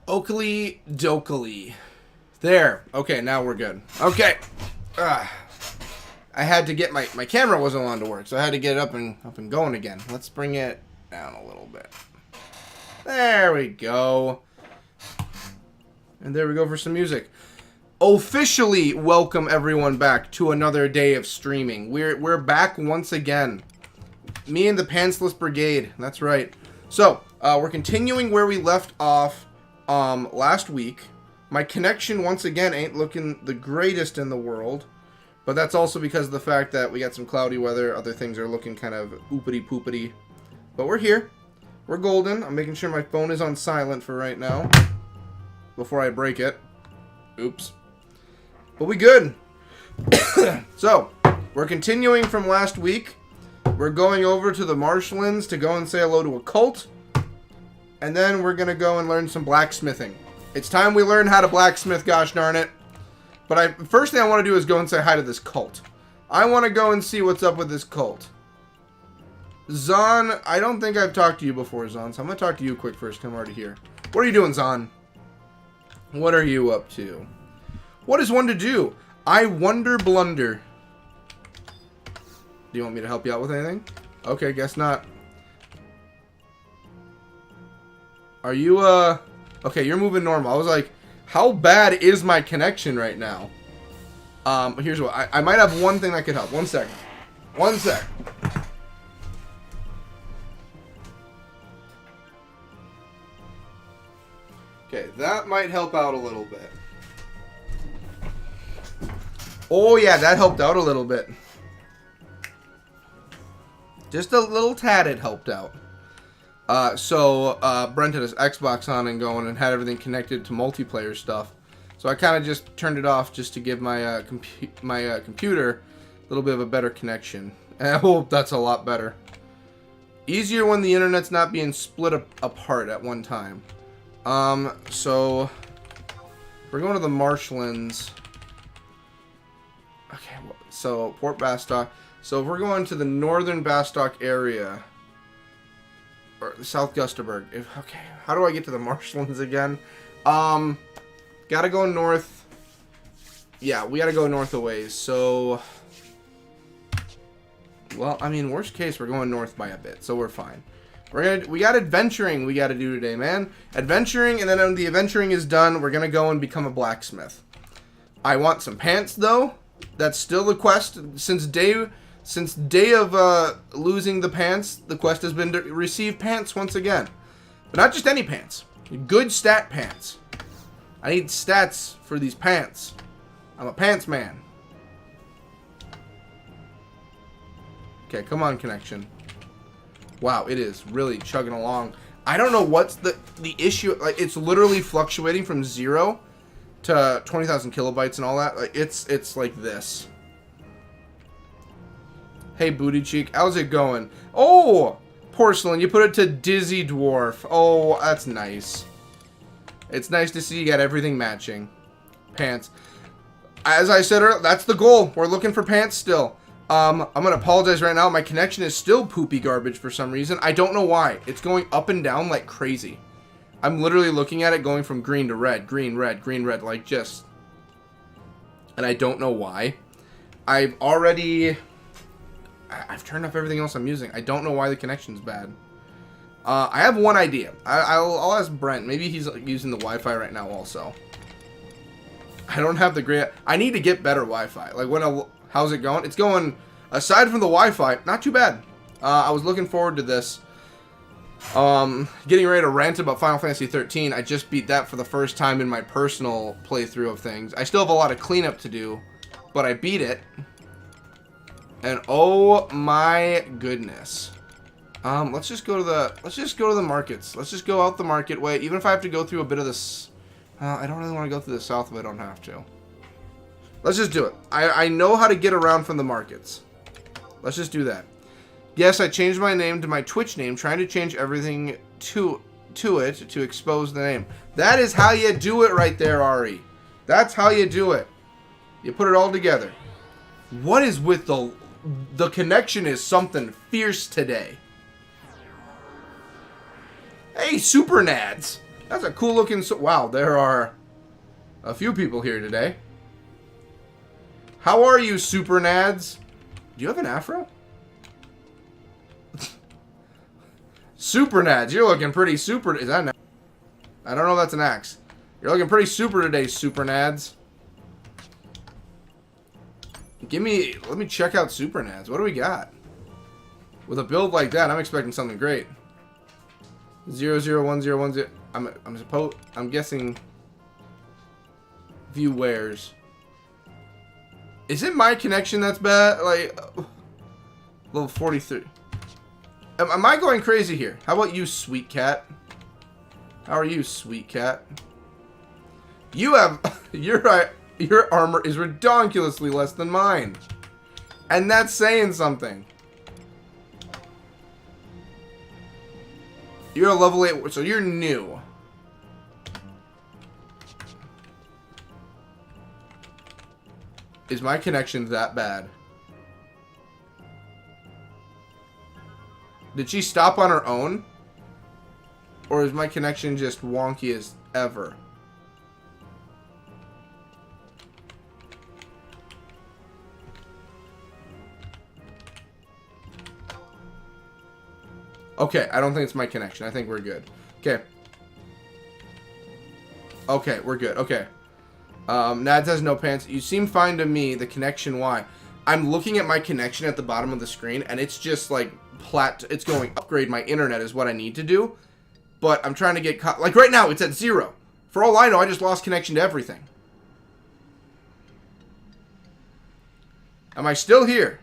Oakley dokley. There. Okay, now we're good. Okay. I had to get my camera wasn't on to work, so I had to get it up and going again. Let's bring it down a little bit. There we go. And there we go for some music. Officially welcome everyone back to another day of streaming. We're back once again. Me and the Pantsless Brigade. That's right. So, we're continuing where we left off last week. My connection once again ain't looking the greatest in the world. But that's also because of the fact that we got some cloudy weather. Other things are looking kind of oopity poopity. But we're here. We're golden. I'm making sure my phone is on silent for right now. Before I break it. Oops. But we good. So, we're continuing from last week. We're going over to the marshlands to go and say hello to a cult. And then we're going to go and learn some blacksmithing. It's time we learn how to blacksmith, gosh darn it. But first thing I want to do is go and say hi to this cult. I want to go and see what's up with this cult. Zon, I don't think I've talked to you before, Zon. So I'm going to talk to you quick first. I'm already here. What are you doing, Zon? What are you up to? What is one to do? I wonder blunder. Do you want me to help you out with anything? Okay, guess not. Are you, okay, you're moving normal. I was like, how bad is my connection right now? Here's what, I might have one thing that could help. One second. One sec. Okay, that might help out a little bit. Oh yeah, that helped out a little bit. Just a little tad it helped out. So Brent had his Xbox on and going and had everything connected to multiplayer stuff. So I kind of just turned it off just to give my computer a little bit of a better connection. And I hope that's a lot better. Easier when the internet's not being split apart at one time. So we're going to the marshlands. Okay, so Port Bastock. So if we're going to the northern Bastock area, or South Gustaberg. Okay, how do I get to the marshlands again? Gotta go north. Yeah, we gotta go north a ways. So, well, I mean, worst case, we're going north by a bit, so we're fine. We got adventuring we gotta do today, man. Adventuring, and then when the adventuring is done, we're gonna go and become a blacksmith. I want some pants, though. That's still the quest. Since day of losing the pants, the quest has been to receive pants once again. But not just any pants. Good stat pants. I need stats for these pants. I'm a pants man. Okay, come on, connection. Wow, it is really chugging along. I don't know what's the issue. Like, it's literally fluctuating from 0 to 20,000 kilobytes and all that. Like, it's like this. Hey, booty cheek, how's it going? Oh, porcelain, you put it to Dizzy Dwarf. Oh, that's nice. It's nice to see you got everything matching. Pants. As I said earlier, that's the goal. We're looking for pants still. I'm gonna apologize right now. My connection is still poopy garbage for some reason. I don't know why. It's going up and down like crazy. I'm literally looking at it going from green to red, green, red, like just. And I don't know why. I've turned off everything else I'm using. I don't know why the connection's bad. I have one idea. I'll ask Brent. Maybe he's using the Wi-Fi right now also. I don't have the great. I need to get better Wi-Fi. Like how's it going? It's going. Aside from the Wi-Fi, not too bad. I was looking forward to this. Getting ready to rant about Final Fantasy 13. I just beat that for the first time in my personal playthrough of things. I still have a lot of cleanup to do, but I beat it. And oh my goodness. Let's just go to the markets. Let's just go out the market way. Even if I have to go through a bit of this, I don't really want to go through the south if I don't have to. Let's just do it. I know how to get around from the markets. Let's just do that. Yes, I changed my name to my Twitch name, trying to change everything to it to expose the name. That is how you do it right there, Ari. That's how you do it. You put it all together. What is with the connection is something fierce today. Hey, Super Nads. That's a cool looking... Wow, there are a few people here today. How are you, Super Nads? Do you have an afro? Super Nads, you're looking pretty super... Is that an... I don't know if that's an axe. You're looking pretty super today, Super Nads. Let me check out Super Nads. What do we got? With a build like that, I'm expecting something great. 001010. I'm guessing view wares. Is it my connection that's bad? Like level 43. Am I going crazy here? How about you, sweet cat? How are you, sweet cat? You have your armor is ridiculously less than mine. And that's saying something. You're a level 8, so you're new. Is my connection that bad? Did she stop on her own? Or is my connection just wonky as ever? Okay, I don't think it's my connection. I think we're good. Okay. Okay, we're good. Okay. Nads has no pants. You seem fine to me. The connection, why? I'm looking at my connection at the bottom of the screen, and it's just like it's going upgrade my internet is what I need to do. But I'm trying to get caught. Like right now, it's at 0. For all I know, I just lost connection to everything. Am I still here?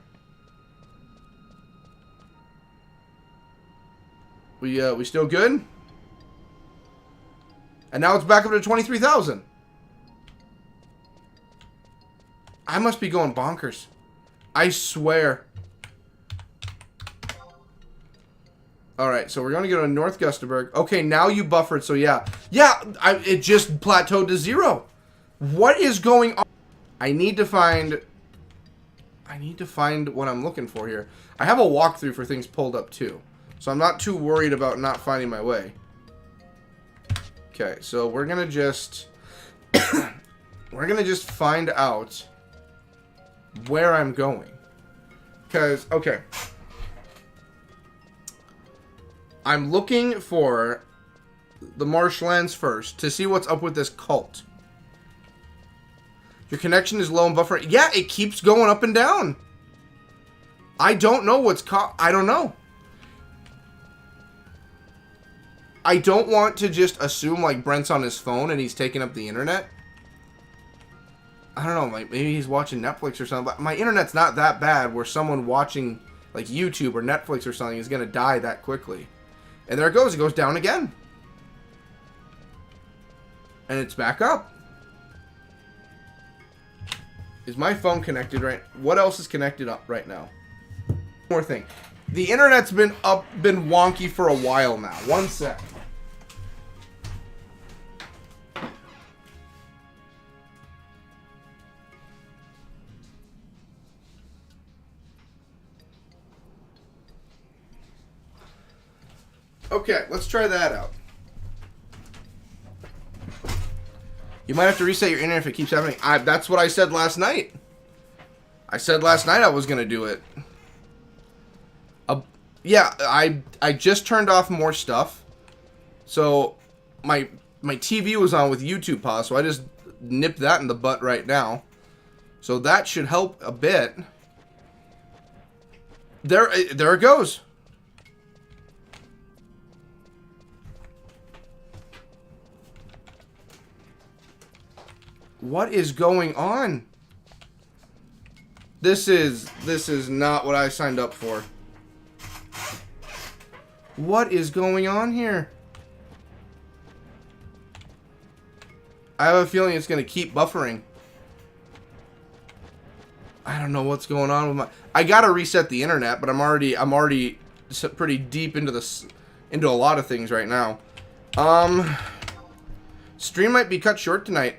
We still good? And now it's back up to 23,000. I must be going bonkers. I swear. Alright, so we're going to go to North Gustaberg. Okay, now you buffered, so yeah. Yeah, it just plateaued to 0. What is going on? I need to find what I'm looking for here. I have a walkthrough for things pulled up too. So I'm not too worried about not finding my way. Okay, so we're going to just find out where I'm going. Because, okay. I'm looking for the marshlands first to see what's up with this cult. Your connection is low and buffering. Yeah, it keeps going up and down. I don't know what's I don't know. I don't want to just assume like Brent's on his phone and he's taking up the internet. I don't know, like maybe he's watching Netflix or something. But my internet's not that bad where someone watching like YouTube or Netflix or something is going to die that quickly. And there it goes down again. And it's back up. Is my phone connected right? What else is connected up right now? One more thing. The internet's been wonky for a while now. One sec. Okay, let's try that out. You might have to reset your internet if it keeps happening. That's what I said last night. I said last night I was going to do it. Yeah, I just turned off more stuff. So my TV was on with YouTube pause, so I just nipped that in the butt right now. So that should help a bit. There it goes. What is going on? This is not what I signed up for. What is going on here? I have a feeling it's going to keep buffering. I don't know what's going on with my... I got to reset the internet, but I'm already pretty deep into a lot of things right now. Stream might be cut short tonight.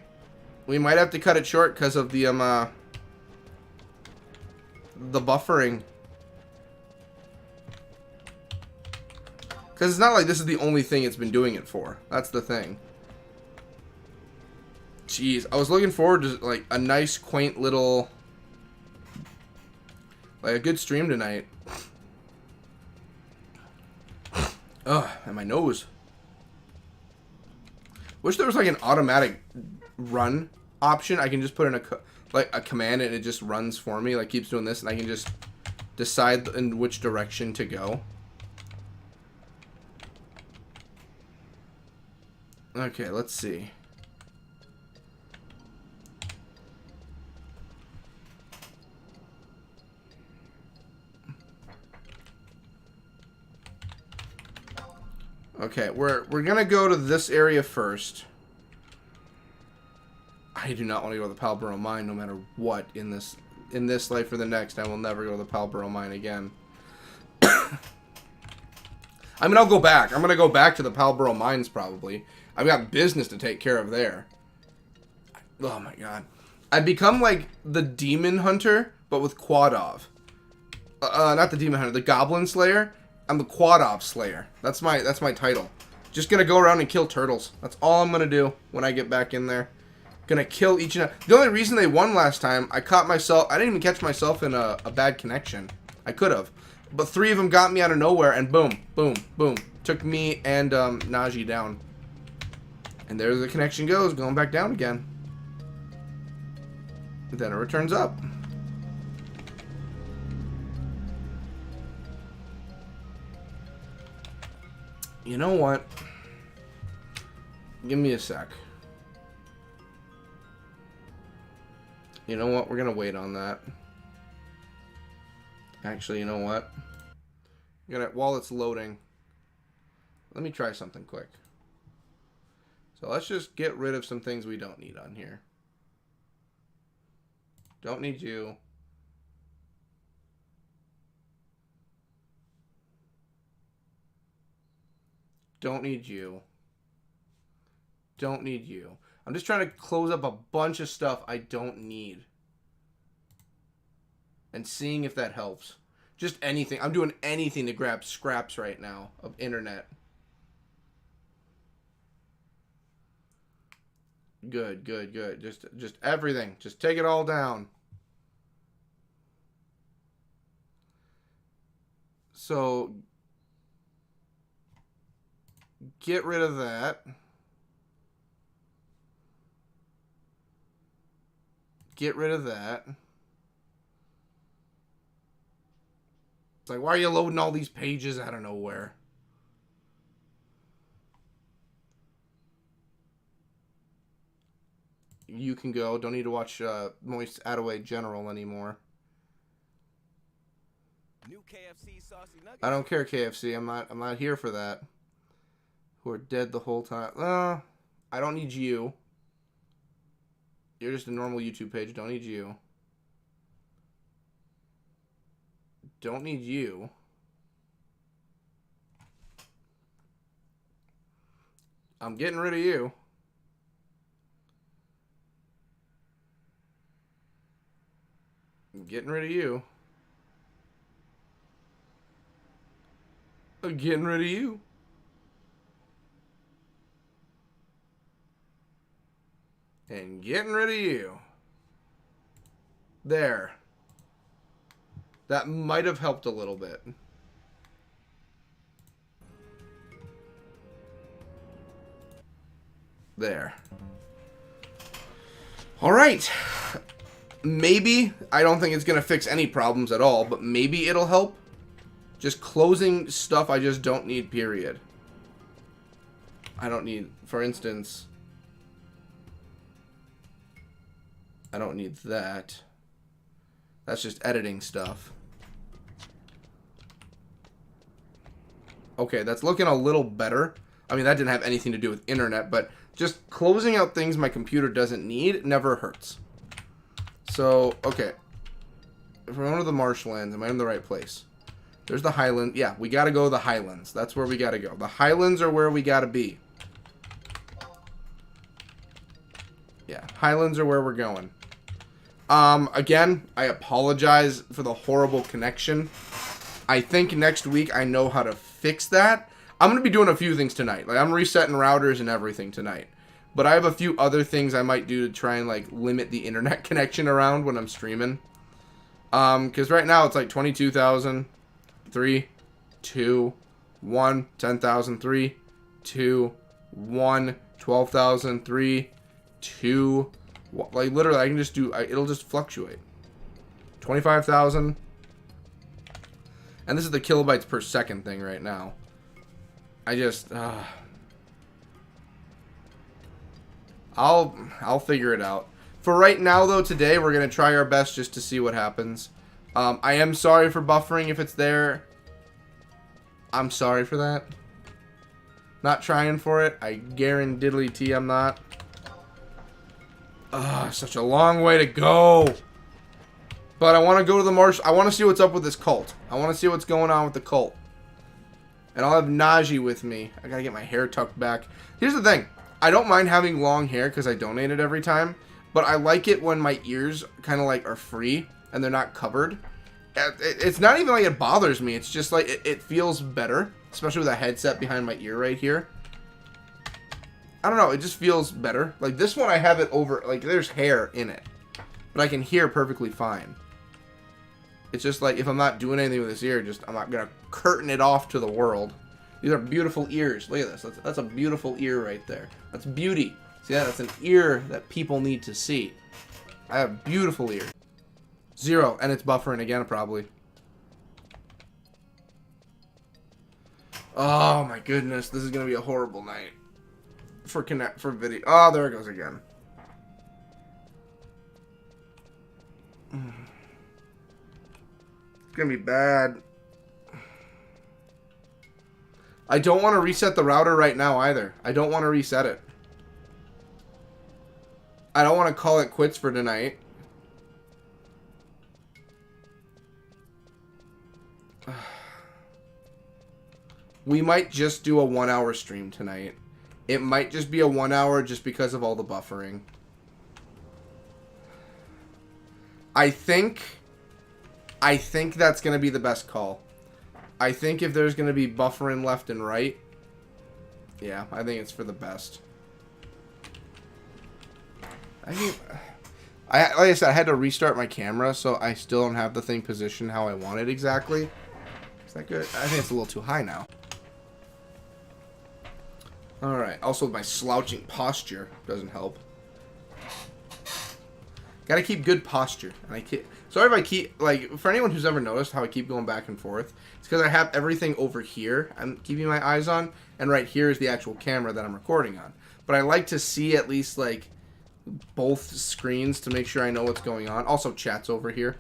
We might have to cut it short because of the buffering. Because it's not like this is the only thing it's been doing it for. That's the thing. Jeez, I was looking forward to like a nice, quaint little, like a good stream tonight. Ugh, and my nose. Wish there was like an automatic run option. I can just put in a command and it just runs for me, like keeps doing this, and I can just decide in which direction to go. Okay, let's see. Okay, we're gonna go to this area first. I do not want to go to the Palboro mine no matter what in this life or the next. I will never go to the Palboro mine again. I mean, I'll go back. I'm gonna go back to the Palboro mines probably. I've got business to take care of there. Oh my god. I'd become like the Demon Hunter, but with Quadov. Not the Demon Hunter, the Goblin Slayer. I'm the Quadov Slayer. That's my title. Just gonna go around and kill turtles. That's all I'm gonna do when I get back in there. Gonna kill each and every... The only reason they won last time, I caught myself... I didn't even catch myself in a bad connection. I could have. But 3 of them got me out of nowhere, and boom, boom, boom. Took me and Najee down. And there the connection goes, going back down again. And then it returns up. You know what? Give me a sec. You know what? We're going to wait on that. Actually, you know what? While it's loading, let me try something quick. So let's just get rid of some things we don't need on here. Don't need you. Don't need you. Don't need you. I'm just trying to close up a bunch of stuff I don't need. And seeing if that helps. Just anything. I'm doing anything to grab scraps right now of internet. Good, good, good. Just everything. Just take it all down. So get rid of that. Get rid of that. It's like, why are you loading all these pages out of nowhere? You can go. Don't need to watch Moist Attaway General anymore. New KFC saucy nuggets. I don't care, KFC. I'm not here for that. Who are dead the whole time. I don't need you. You're just a normal YouTube page. Don't need you. Don't need you. I'm getting rid of you. I'm getting rid of you. I'm getting rid of you. And getting rid of you. There. That might have helped a little bit. There. Alright. Maybe, I don't think it's going to fix any problems at all, but maybe it'll help. Just closing stuff I just don't need, period. I don't need, for instance... I don't need that. That's just editing stuff. Okay, that's looking a little better. I mean, that didn't have anything to do with internet, but just closing out things my computer doesn't need never hurts. So, okay. If we're going to the marshlands, am I in the right place? There's the Highlands. Yeah, we got to go to the Highlands. That's where we got to go. The Highlands are where we got to be. Yeah, Highlands are where we're going. Again, I apologize for the horrible connection. I think next week I know how to fix that. I'm going to be doing a few things tonight. Like, I'm resetting routers and everything tonight. But I have a few other things I might do to try and, like, limit the internet connection around when I'm streaming. Because right now it's like 22,000, 3, 2, 1, 10,000, 3, 2, 1, 12,000, 3, 2, like, literally, I can just do, it'll just fluctuate. 25,000. And this is the kilobytes per second thing right now. I just, I'll figure it out. For right now, though, today, we're going to try our best just to see what happens. I am sorry for buffering if it's there. I'm sorry for that. Not trying for it. I guarantee I'm not. Such a long way to go. But I want to go to the marsh. I want to see what's up with this cult. I want to see what's going on with the cult. And I'll have Najee with me. I gotta get my hair tucked back. Here's the thing. I don't mind having long hair because I donate it every time. But I like it when my ears kind of like are free and they're not covered. It's not even like it bothers me. It's just like it feels better. Especially with a headset behind my ear right here. I don't know. It just feels better. Like this one I have it over. Like there's hair in it. But I can hear perfectly fine. It's just like if I'm not doing anything with this ear, I'm not going to curtain it off to the world. These are beautiful ears. Look at this. That's a beautiful ear right there. That's beauty. See that? That's an ear that people need to see. I have beautiful ear. 0, and it's buffering again probably. Oh my goodness, this is gonna be a horrible night for video. Oh, there it goes again. It's gonna be bad. I don't want to reset the router right now either. I don't want to reset it. I don't want to call it quits for tonight. We might just do a 1-hour stream tonight. It might just be a 1 hour just because of all the buffering. I think that's going to be the best call. I think if there's going to be buffering left and right, yeah, I think it's for the best. Like I said, I had to restart my camera, so I still don't have the thing positioned how I want it exactly. Is that good? I think it's a little too high now. Alright, also my slouching posture doesn't help. Gotta keep good posture. And sorry if I keep, like, for anyone who's ever noticed how I keep going back and forth, it's because I have everything over here I'm keeping my eyes on, and right here is the actual camera that I'm recording on. But I like to see at least, like, both screens to make sure I know what's going on. Also, chat's over here.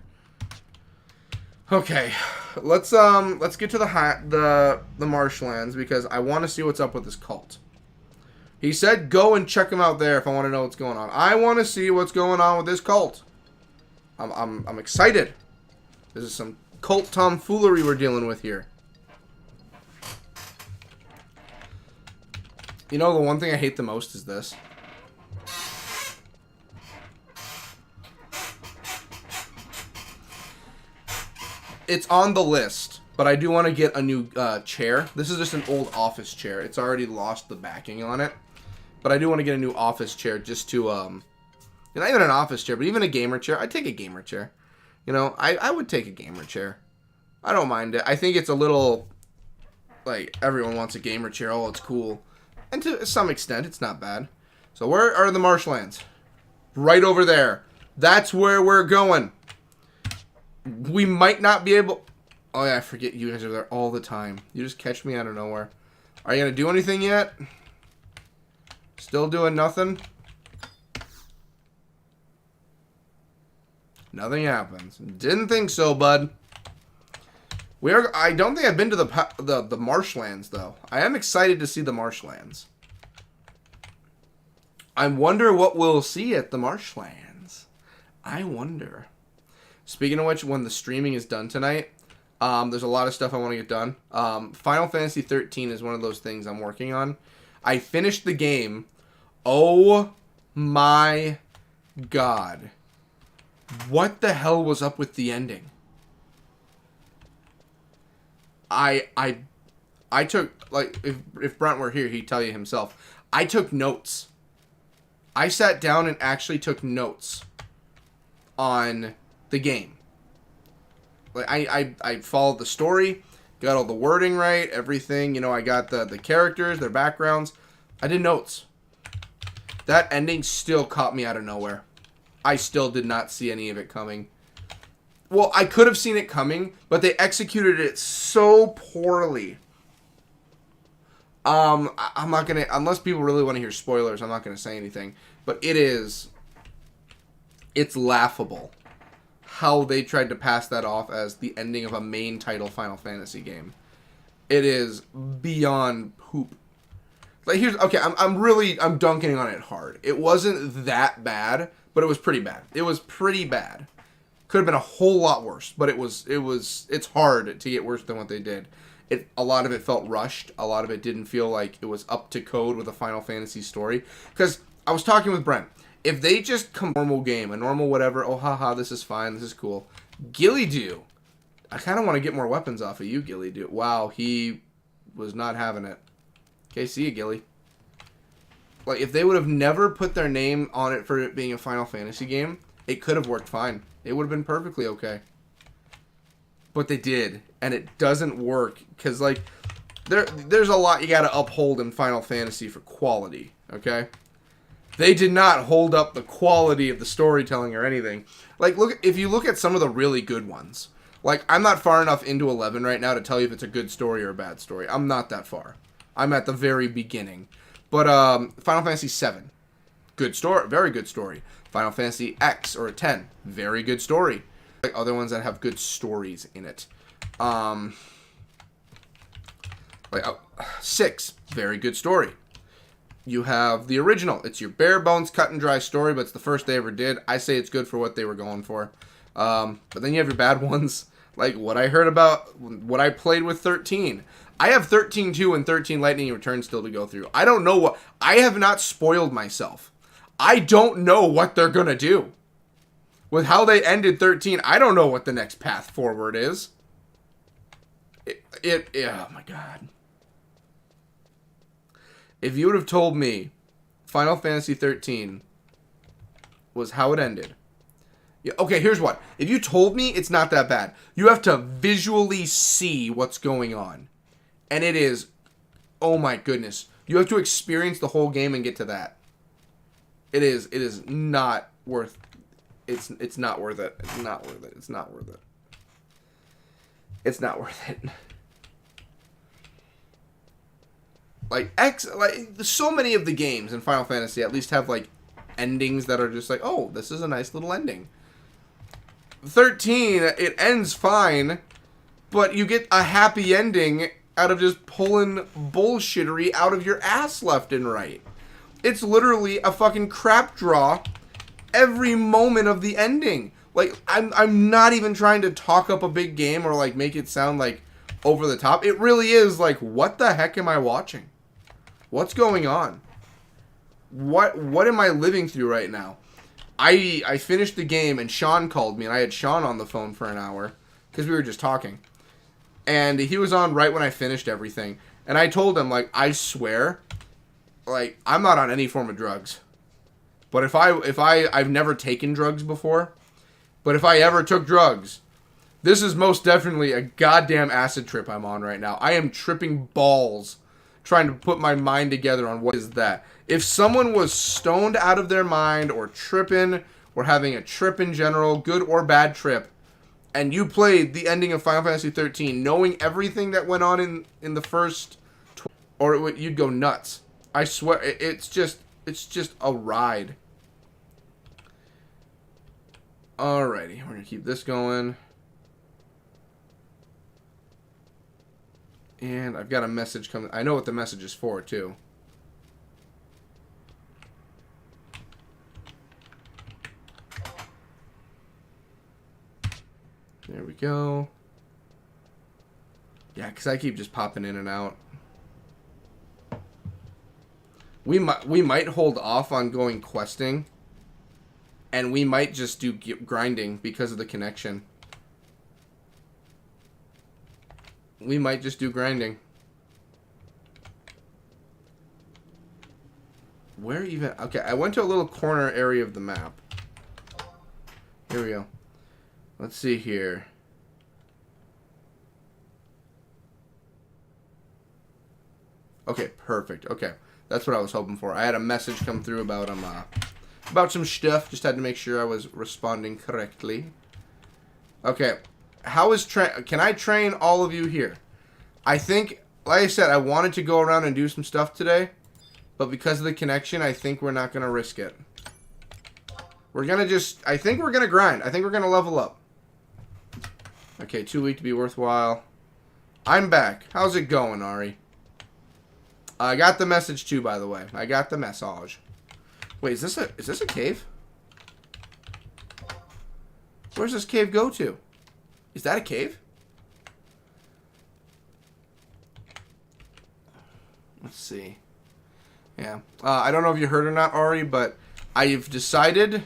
Okay, let's get to the marshlands because I want to see what's up with this cult. He said go and check him out there if I want to know what's going on. I want to see what's going on with this cult. I'm excited. This is some cult tomfoolery we're dealing with here. You know, the one thing I hate the most is this. It's on the list, but I do want to get a new chair. This is just an old office chair. It's already lost the backing on it. But I do want to get a new office chair just to, not even an office chair, but even a gamer chair. I'd take a gamer chair. You know, I would take a gamer chair. I don't mind it. I think it's a little, like, everyone wants a gamer chair. Oh, it's cool. And to some extent, it's not bad. So where are the marshlands? Right over there. That's where we're going. We might not be able... Oh, yeah, I forget you guys are there all the time. You just catch me out of nowhere. Are you going to do anything yet? Still doing nothing? Nothing happens. Didn't think so, bud. I don't think I've been to the marshlands, though. I am excited to see the marshlands. I wonder what we'll see at the marshlands. I wonder... Speaking of which, when the streaming is done tonight, there's a lot of stuff I want to get done. Final Fantasy 13 is one of those things I'm working on. I finished the game. Oh my god. What the hell was up with the ending? I I took, like, if Brent were here, he'd tell you himself. I took notes. I sat down and actually took notes on the game. Like, I followed the story, got all the wording right, everything. You know, I got the characters, their backgrounds. I did notes. That ending still caught me out of nowhere. I still did not see any of it coming. Well, I could have seen it coming, but they executed it so poorly. I'm not gonna, unless people really want to hear spoilers, I'm not gonna say anything. But it's laughable how they tried to pass that off as the ending of a main title Final Fantasy game. It is beyond poop. Like, I'm dunking on it hard. It wasn't that bad, but it was pretty bad. It was pretty bad. Could have been a whole lot worse, but it's hard to get worse than what they did. A lot of it felt rushed. A lot of it didn't feel like it was up to code with a Final Fantasy story. Because I was talking with Brent. If they just come normal game, a normal whatever, oh haha, this is fine, this is cool. Gilly Doo. I kind of want to get more weapons off of you, Gilly Doo. Wow, he was not having it. Okay, see you, Gilly. Like, if they would have never put their name on it for it being a Final Fantasy game, it could have worked fine. It would have been perfectly okay. But they did, and it doesn't work, because, like, there's a lot you gotta uphold in Final Fantasy for quality, okay? They did not hold up the quality of the storytelling or anything. Like, if you look at some of the really good ones, like, I'm not far enough into 11 right now to tell you if it's a good story or a bad story. I'm not that far. I'm at the very beginning. But, Final Fantasy 7, good story, very good story. Final Fantasy X or a 10, very good story. Like other ones that have good stories in it. 6, very good story. You have the original. It's your bare bones cut and dry story, but it's the first they ever did. I say it's good for what they were going for. But then you have your bad ones, like what I heard about, what I played with 13. I have 13-2 and 13 Lightning Return still to go through. I don't know what, I have not spoiled myself. I don't know what they're gonna do. With how they ended 13, I don't know what the next path forward is. Oh my god. If you would have told me Final Fantasy 13 was how it ended. Yeah, okay, here's what. If you told me it's not that bad, you have to visually see what's going on. And it is, oh my goodness. You have to experience the whole game and get to that. It is not worth it's not worth it. It's not worth it. It's not worth it. It's not worth it. Like so many of the games in Final Fantasy at least have like endings that are just like, oh, this is a nice little ending. 13, it ends fine, but you get a happy ending out of just pulling bullshittery out of your ass left and right. It's literally a fucking crap draw every moment of the ending. Like, I'm not even trying to talk up a big game or like make it sound like over the top. It really is like, what the heck am I watching? What's going on? What am I living through right now? I finished the game and Sean called me and I had Sean on the phone for an hour because we were just talking. And he was on right when I finished everything. And I told him, like, I swear, like, I'm not on any form of drugs. But I've never taken drugs before. But if I ever took drugs, this is most definitely a goddamn acid trip I'm on right now. I am tripping balls trying to put my mind together on what is that. If someone was stoned out of their mind or tripping or having a trip in general, good or bad trip, and you played the ending of Final Fantasy 13 knowing everything that went on in the first, you'd go nuts. I swear, it's just a ride. Alrighty, we're going to keep this going. And I've got a message coming. I know what the message is for, too. There we go. Yeah, because I keep just popping in and out. We might hold off on going questing. And we might just do grinding because of the connection. We might just do grinding. Where even? Okay, I went to a little corner area of the map. Here we go. Let's see here. Okay, perfect. Okay, that's what I was hoping for. I had a message come through about some stuff. Just had to make sure I was responding correctly. Okay, how is can I train all of you here? I think, like I said, I wanted to go around and do some stuff today, but because of the connection, I think we're not gonna risk it. We're gonna I think we're gonna grind. I think we're gonna level up. Okay, too weak to be worthwhile. I'm back. How's it going, Ari? I got the message too, by the way. I got the message. Wait, is this a cave? Where's this cave go to? Is that a cave? Let's see. Yeah. I don't know if you heard or not, Ari, but I've decided,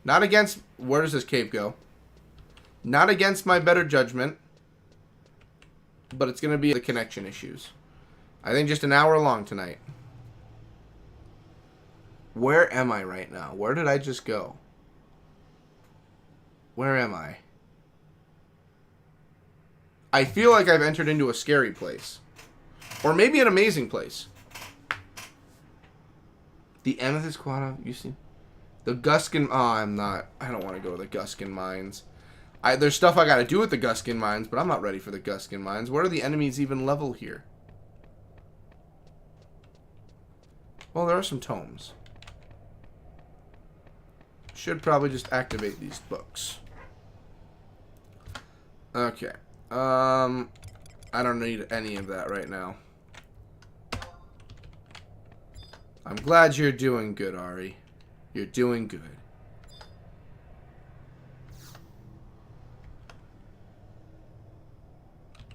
not against, where does this cave go? Not against my better judgment, but it's going to be the connection issues. I think just an hour long tonight. Where am I right now? Where did I just go? Where am I? I feel like I've entered into a scary place. Or maybe an amazing place. The Amethyst Quad, you see? The Guskin... Oh, I don't want to go to the Guskin Mines. There's stuff I gotta do with the Guskin Mines, but I'm not ready for the Guskin Mines. What are the enemies even level here? Well, there are some tomes. Should probably just activate these books. Okay. I don't need any of that right now. I'm glad you're doing good, Ari. You're doing good.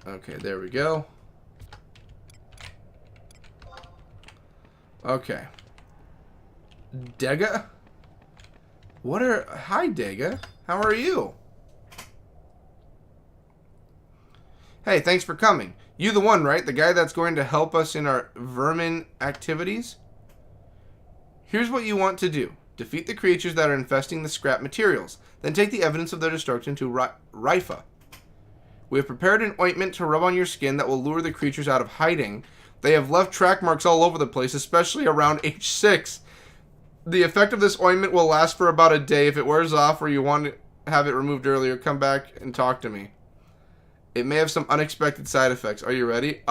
Okay, there we go. Okay. Dega? Hi, Dega. How are you? Hey, thanks for coming. You the one, right? The guy that's going to help us in our vermin activities? Here's what you want to do. Defeat the creatures that are infesting the scrap materials. Then take the evidence of their destruction to Rifa. We have prepared an ointment to rub on your skin that will lure the creatures out of hiding. They have left track marks all over the place, especially around H6. The effect of this ointment will last for about a day. If it wears off or you want to have it removed earlier, come back and talk to me. It may have some unexpected side effects. Are you ready?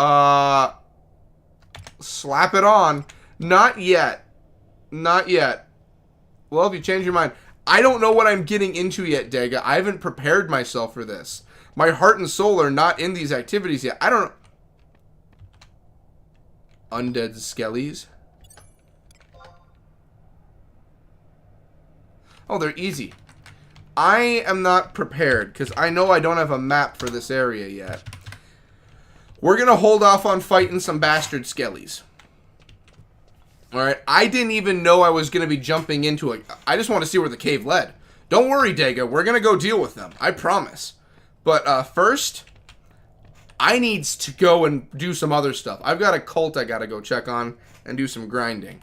Slap it on. Not yet. Not yet. Well, if you change your mind. I don't know what I'm getting into yet, Dega. I haven't prepared myself for this. My heart and soul are not in these activities yet. I don't... Undead skellies. Oh, they're easy. I am not prepared because I know I don't have a map for this area yet. We're going to hold off on fighting some bastard skellies. Alright, I didn't even know I was going to be jumping into it. I just want to see where the cave led. Don't worry, Dega. We're going to go deal with them. I promise. But first, I need to go and do some other stuff. I've got a cult I got to go check on and do some grinding.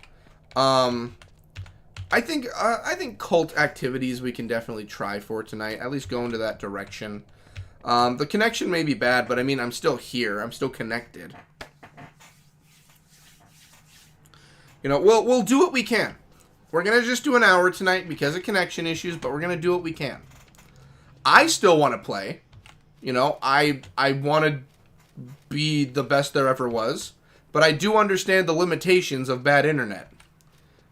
I think cult activities we can definitely try for tonight. At least go into that direction. The connection may be bad, but I mean, I'm still here. I'm still connected. You know, we'll do what we can. We're going to just do an hour tonight because of connection issues, but we're going to do what we can. I still want to play. You know, I want to be the best there ever was, but I do understand the limitations of bad internet.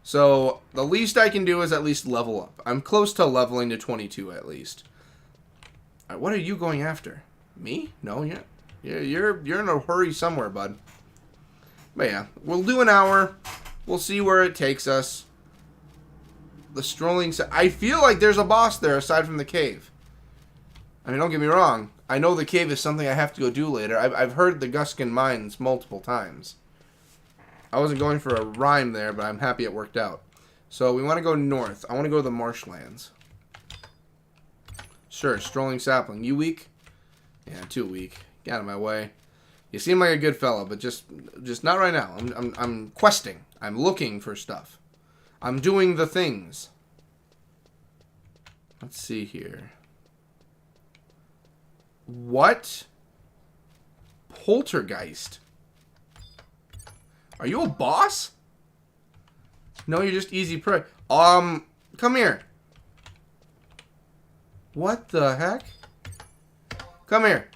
So, the least I can do is at least level up. I'm close to leveling to 22 at least. Right, what are you going after? Me? No, you're in a hurry somewhere, bud. But yeah, we'll do an hour. We'll see where it takes us. The strolling... I feel like there's a boss there aside from the cave. I mean, don't get me wrong. I know the cave is something I have to go do later. I've heard the Guskin Mines multiple times. I wasn't going for a rhyme there, but I'm happy it worked out. So we want to go north. I want to go to the marshlands. Sure, strolling sapling. You weak? Yeah, too weak. Get out of my way. You seem like a good fella, but just not right now. I'm questing. I'm looking for stuff. I'm doing the things. Let's see here. What? Poltergeist. Are you a boss? No, you're just easy prey. Come here. What the heck? Come here.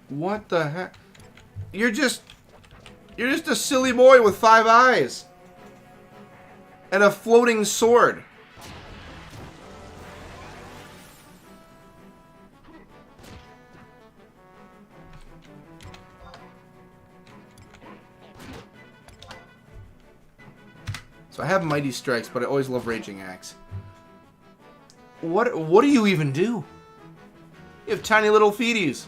What the heck? You're just a silly boy with 5 eyes. And a floating sword. So I have Mighty Strikes, but I always love Raging Axe. What do you even do? You have tiny little feeties.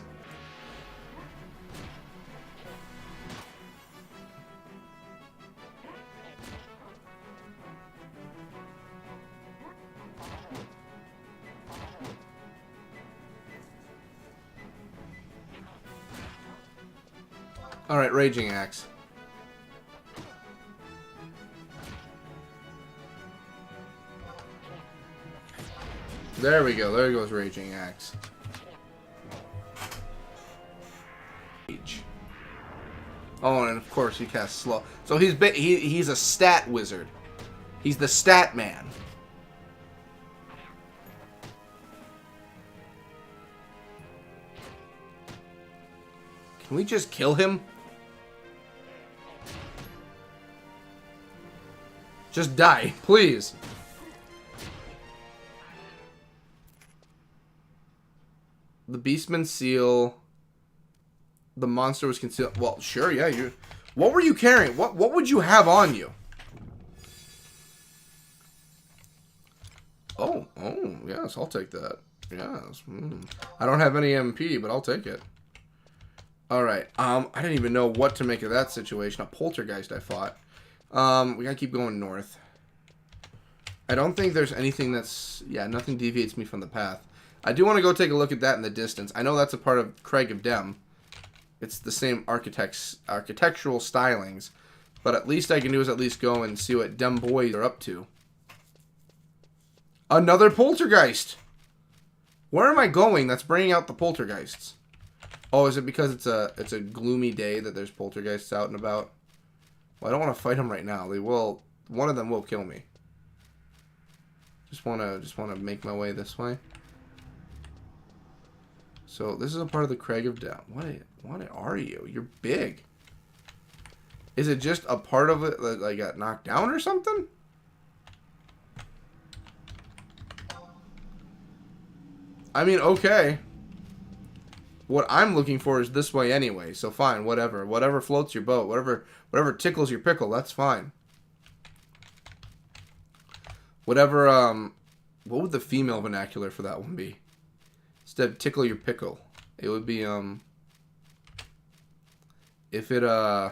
Alright, Raging Axe. There we go. There goes Raging Axe. Oh, and of course he casts slow. So he's a stat wizard. He's the stat man. Can we just kill him? Just die, please. The Beastman's seal. The monster was concealed. Well, sure, yeah. You. What were you carrying? What would you have on you? Oh, yes, I'll take that. Yes. I don't have any MP, but I'll take it. All right. I didn't even know what to make of that situation. A poltergeist I fought. We gotta keep going north. I don't think there's anything that's... Yeah, nothing deviates me from the path. I do want to go take a look at that in the distance. I know that's a part of Craig of Dem. It's the same architectural stylings. But at least I can do is at least go and see what Dem boys are up to. Another poltergeist! Where am I going that's bringing out the poltergeists? Oh, is it because it's a gloomy day that there's poltergeists out and about? Well, I don't want to fight them right now. They will... One of them will kill me. Just wanna make my way this way. So this is a part of the Craig of Dem. What are you? You're big. Is it just a part of it that I got knocked down or something? I mean, okay. What I'm looking for is this way anyway. So fine, whatever. Whatever floats your boat. Whatever tickles your pickle. That's fine. Whatever. What would the female vernacular for that one be? Instead of tickle your pickle, it would be if it I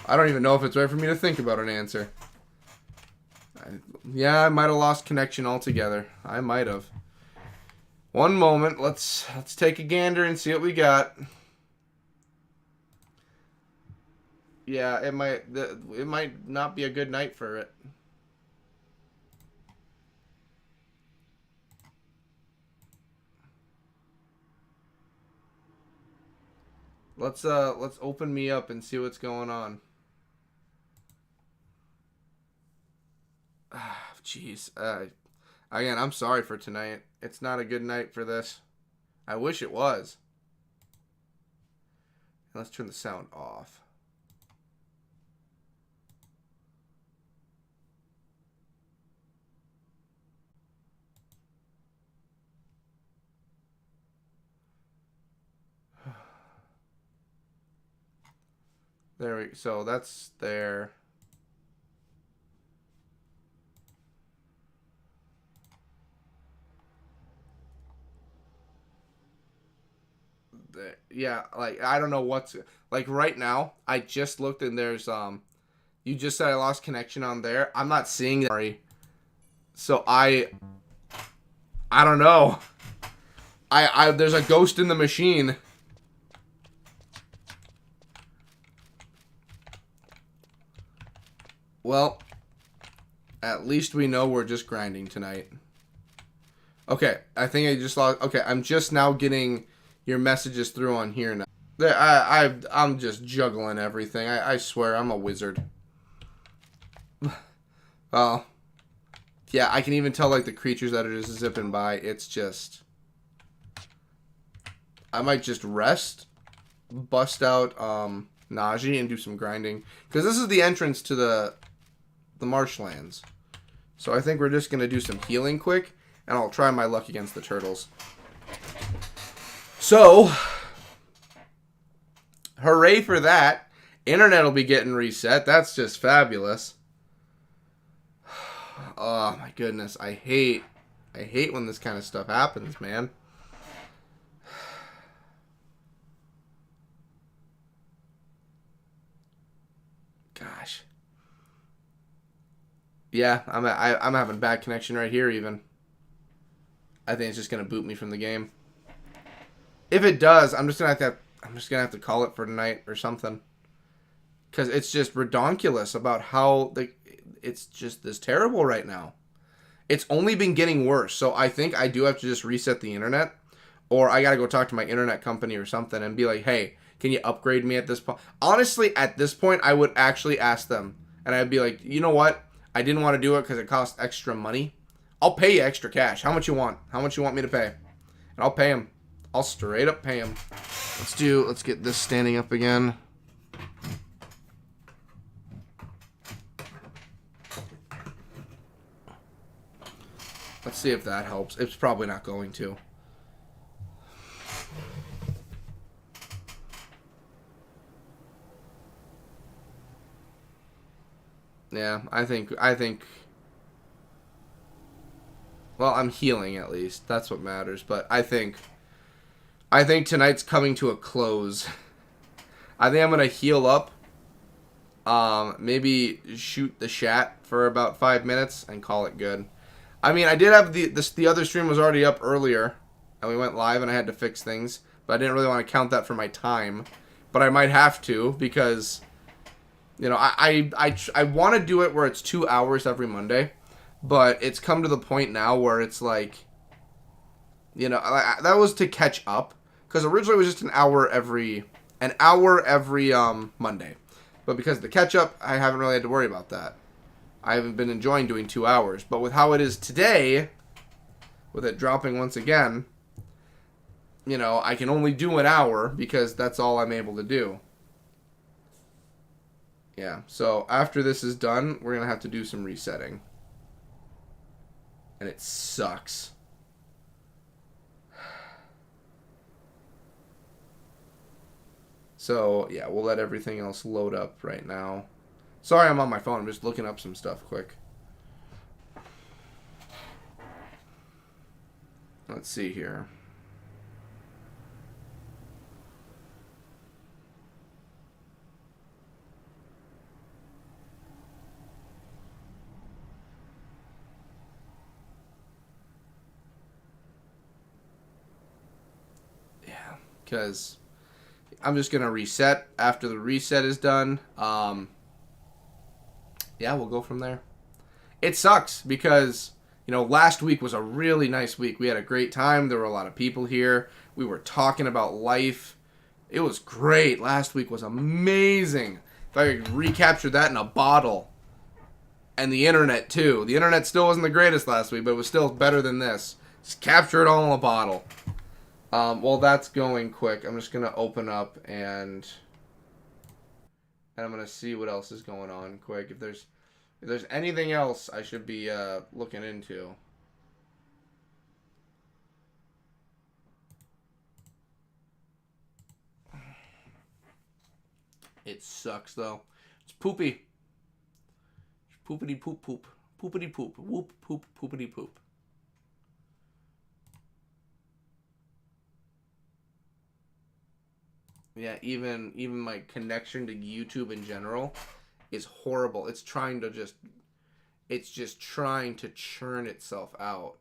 don't even know if it's right for me to think about an answer. Yeah, I might have lost connection altogether. I might have. One moment, let's take a gander and see what we got. Yeah, it might not be a good night for it. Let's open me up and see what's going on. Jeez. Again, I'm sorry for tonight. It's not a good night for this. I wish it was. Let's turn the sound off. There we so that's there. Yeah, like I don't know what's like right now. I just looked and there's you just said I lost connection on there. I'm not seeing it. Sorry. So I don't know. There's a ghost in the machine. Well, at least we know we're just grinding tonight. Okay, I think I just lost. Okay, I'm just now getting your messages through on here now. I'm just juggling everything. I swear, I'm a wizard. Well, yeah, I can even tell, like, the creatures that are just zipping by. It's just... I might just rest, bust out Najee, and do some grinding. Because this is the entrance to the marshlands. So I think we're just going to do some healing quick, and I'll try my luck against the turtles. So, hooray for that. Internet will be getting reset. That's just fabulous. Oh my goodness. I hate when this kind of stuff happens, man. Gosh. Yeah, I'm having bad connection right here even. I think it's just gonna boot me from the game. If it does, I'm just gonna have to call it for tonight or something. Cause it's just redonkulous about how it's just this terrible right now. It's only been getting worse, so I think I do have to just reset the internet, or I gotta go talk to my internet company or something and be like, hey, can you upgrade me at this point? Honestly, at this point, I would actually ask them, and I'd be like, you know what? I didn't want to do it because it costs extra money. I'll pay you extra cash. How much you want? How much you want me to pay? And I'll pay him. I'll straight up pay him. Let's get this standing up again. Let's see if that helps. It's probably not going to. Yeah, I think well, I'm healing at least. That's what matters, but I think tonight's coming to a close. I think I'm going to heal up. Maybe shoot the chat for about 5 minutes and call it good. I mean, I did have the other stream was already up earlier, and we went live, and I had to fix things, but I didn't really want to count that for my time. But I might have to because, you know, I want to do it where it's 2 hours every Monday, but it's come to the point now where it's like, you know, that was to catch up because originally it was just an hour every Monday, but because of the catch up, I haven't really had to worry about that. I haven't been enjoying doing 2 hours. But with how it is today, with it dropping once again, you know, I can only do an hour because that's all I'm able to do. Yeah, so after this is done, we're going to have to do some resetting. And it sucks. So, yeah, we'll let everything else load up right now. Sorry, I'm on my phone. I'm just looking up some stuff quick. Let's see here. Yeah, because I'm just going to reset after the reset is done. Yeah, we'll go from there. It sucks because, you know, last week was a really nice week. We had a great time. There were a lot of people here. We were talking about life. It was great. Last week was amazing. If I could recapture that in a bottle. And the internet, too. The internet still wasn't the greatest last week, but it was still better than this. Just capture it all in a bottle. Well, that's going quick. I'm just going to open up and I'm going to see what else is going on quick. If there's anything else I should be looking into. It sucks, though. It's poopy. Poopity poop poop. Poopity poop. Whoop poop poopity poop. Yeah, even my connection to YouTube in general is horrible. It's just trying to churn itself out.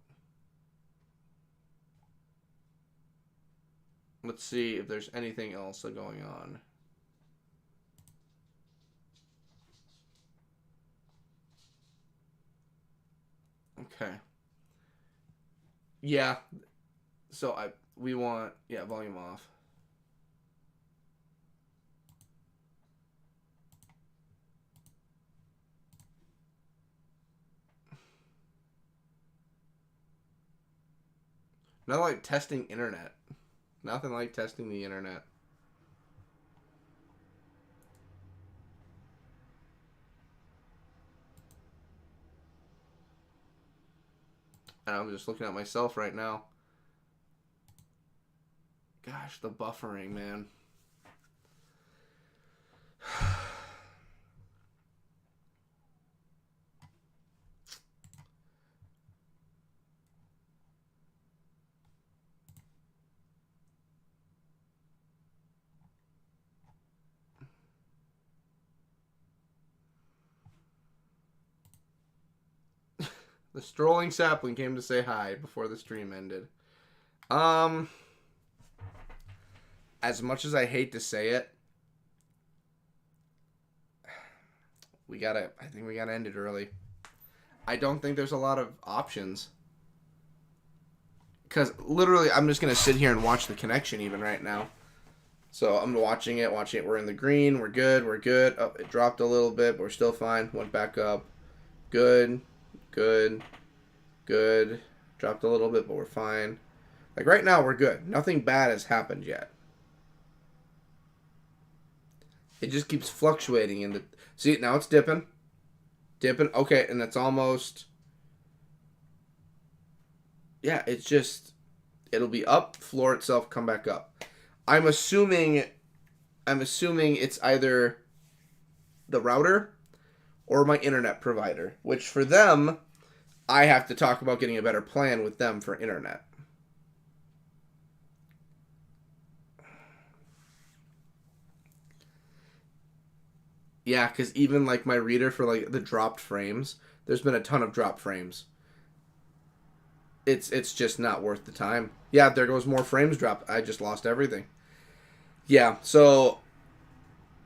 Let's see if there's anything else going on. Okay. Yeah. So we want, yeah, volume off. Not like testing internet. Nothing like testing the internet. And I'm just looking at myself right now. Gosh, the buffering, man. The strolling sapling came to say hi before the stream ended. As much as I hate to say it, I think we gotta end it early. I don't think there's a lot of options. Because literally, I'm just gonna sit here and watch the connection even right now. So I'm watching it. We're in the green. We're good. Oh, it dropped a little bit, but we're still fine. Went back up. Good. Dropped a little bit, but we're fine. Like right now, we're good. Nothing bad has happened yet. It just keeps fluctuating in the... See, now it's dipping. Okay, and it's almost... Yeah, it's just... It'll be up, floor itself, come back up. I'm assuming it's either the router or my internet provider, which for them, I have to talk about getting a better plan with them for internet. Yeah, because even like my reader for like the dropped frames, there's been a ton of dropped frames. It's just not worth the time. Yeah, there goes more frames dropped. I just lost everything. Yeah, so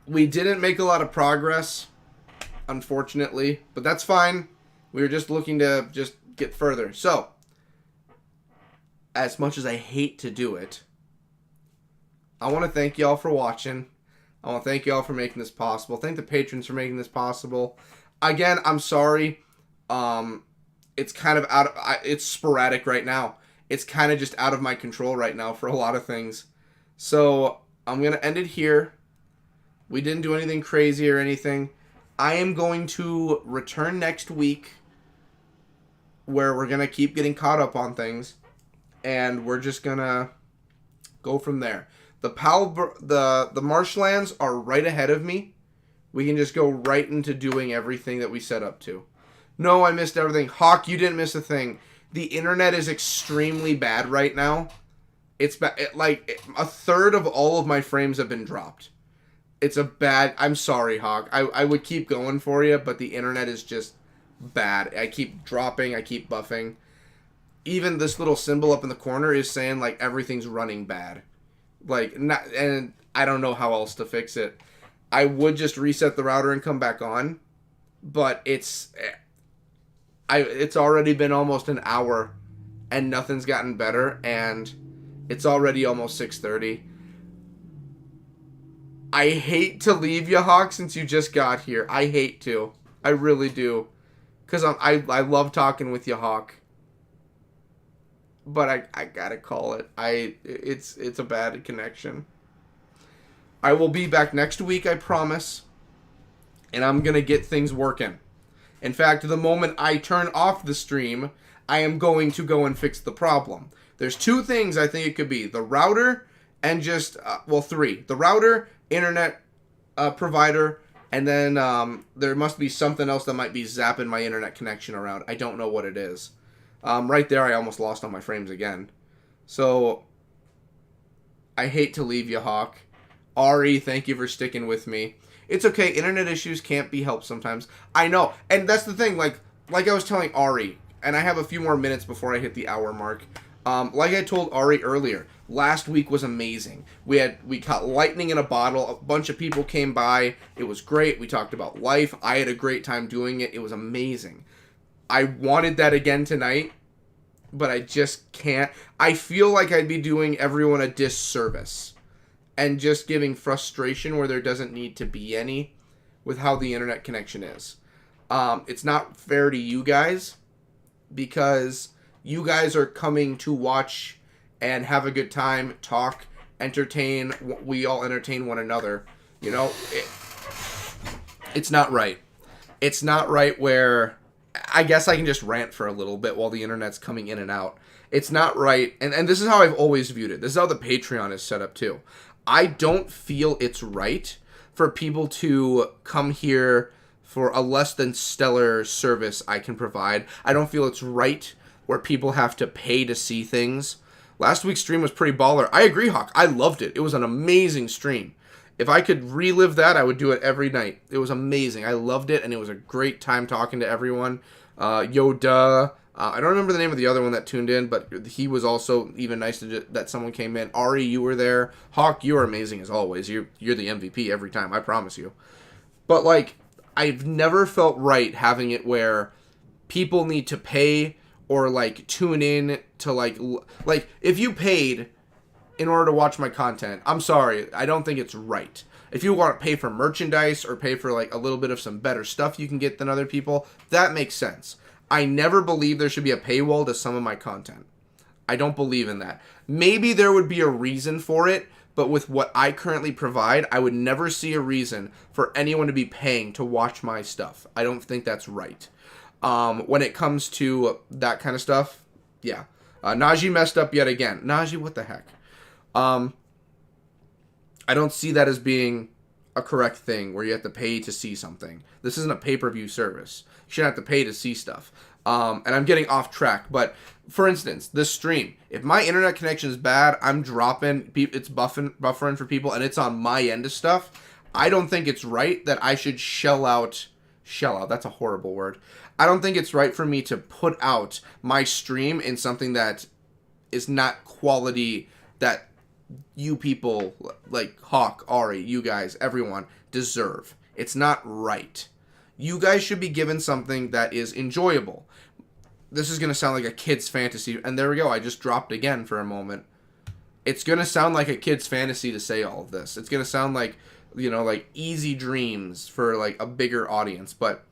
we didn't make a lot of progress, unfortunately, but that's fine. We were just looking to just get further. So, as much as I hate to do it, I want to thank y'all for watching. I want to thank y'all for making this possible. Thank the patrons for making this possible. Again, I'm sorry. It's kind of it's sporadic right now. It's kind of just out of my control right now for a lot of things. So, I'm going to end it here. We didn't do anything crazy or anything. I am going to return next week where we're going to keep getting caught up on things. And we're just going to go from there. The marshlands are right ahead of me. We can just go right into doing everything that we set up to. No, I missed everything. Hawk, you didn't miss a thing. The internet is extremely bad right now. It's like a third of all of my frames have been dropped. It's a bad... I'm sorry, Hawk. I would keep going for you, but the internet is just bad. I keep dropping. I keep buffing. Even this little symbol up in the corner is saying, like, everything's running bad. Like, and I don't know how else to fix it. I would just reset the router and come back on, but it's already been almost an hour, and nothing's gotten better, and it's already almost 6:30. I hate to leave you, Hawk, since you just got here. I hate to. I really do. Because I love talking with you, Hawk. But I gotta call it. It's a bad connection. I will be back next week, I promise. And I'm gonna get things working. In fact, the moment I turn off the stream, I am going to go and fix the problem. There's two things I think it could be. The router and just, three. The router, internet provider, and then there must be something else that might be zapping my internet connection around. I don't know what it is. Right there, I almost lost all my frames again. So, I hate to leave you, Hawk. Ari, thank you for sticking with me. It's okay, internet issues can't be helped sometimes. I know, and that's the thing, like I was telling Ari, and I have a few more minutes before I hit the hour mark. Like I told Ari earlier, Last week was amazing. We caught lightning in a bottle. A bunch of people came by. It was great. We talked about life. I had a great time doing it. It was amazing. I wanted that again tonight, but I just can't. I feel like I'd be doing everyone a disservice and just giving frustration where there doesn't need to be any with how the internet connection is. It's not fair to you guys because you guys are coming to watch and have a good time, talk, entertain. We all entertain one another. You know, it's not right. It's not right where I guess I can just rant for a little bit while the internet's coming in and out. It's not right. And this is how I've always viewed it. This is how the Patreon is set up too. I don't feel it's right for people to come here for a less than stellar service I can provide. I don't feel it's right where people have to pay to see things. Last week's stream was pretty baller. I agree, Hawk. I loved it. It was an amazing stream. If I could relive that, I would do it every night. It was amazing. I loved it, and it was a great time talking to everyone. Yoda. I don't remember the name of the other one that tuned in, but he was also even nice that someone came in. Ari, you were there. Hawk, you are amazing as always. You're the MVP every time, I promise you. But, like, I've never felt right having it where people need to pay or, like, tune in to, like, if you paid in order to watch my content, I'm sorry, I don't think it's right. If you want to pay for merchandise or pay for, like, a little bit of some better stuff you can get than other people, that makes sense. I never believe there should be a paywall to some of my content. I don't believe in that. Maybe there would be a reason for it, but with what I currently provide, I would never see a reason for anyone to be paying to watch my stuff. I don't think that's right. When it comes to that kind of stuff, yeah. Najee messed up yet again. Najee, what the heck? I don't see that as being a correct thing where you have to pay to see something. This isn't a pay-per-view service. You shouldn't have to pay to see stuff. And I'm getting off track, but for instance, this stream, if my internet connection is bad, I'm dropping, it's buffering for people, and it's on my end of stuff, I don't think it's right that I should shell out, that's a horrible word. I don't think it's right for me to put out my stream in something that is not quality that you people, like Hawk, Ari, you guys, everyone, deserve. It's not right. You guys should be given something that is enjoyable. This is going to sound like a kid's fantasy, and there we go, I just dropped again for a moment. It's going to sound like a kid's fantasy to say all of this. It's going to sound like, you know, like easy dreams for like a bigger audience, but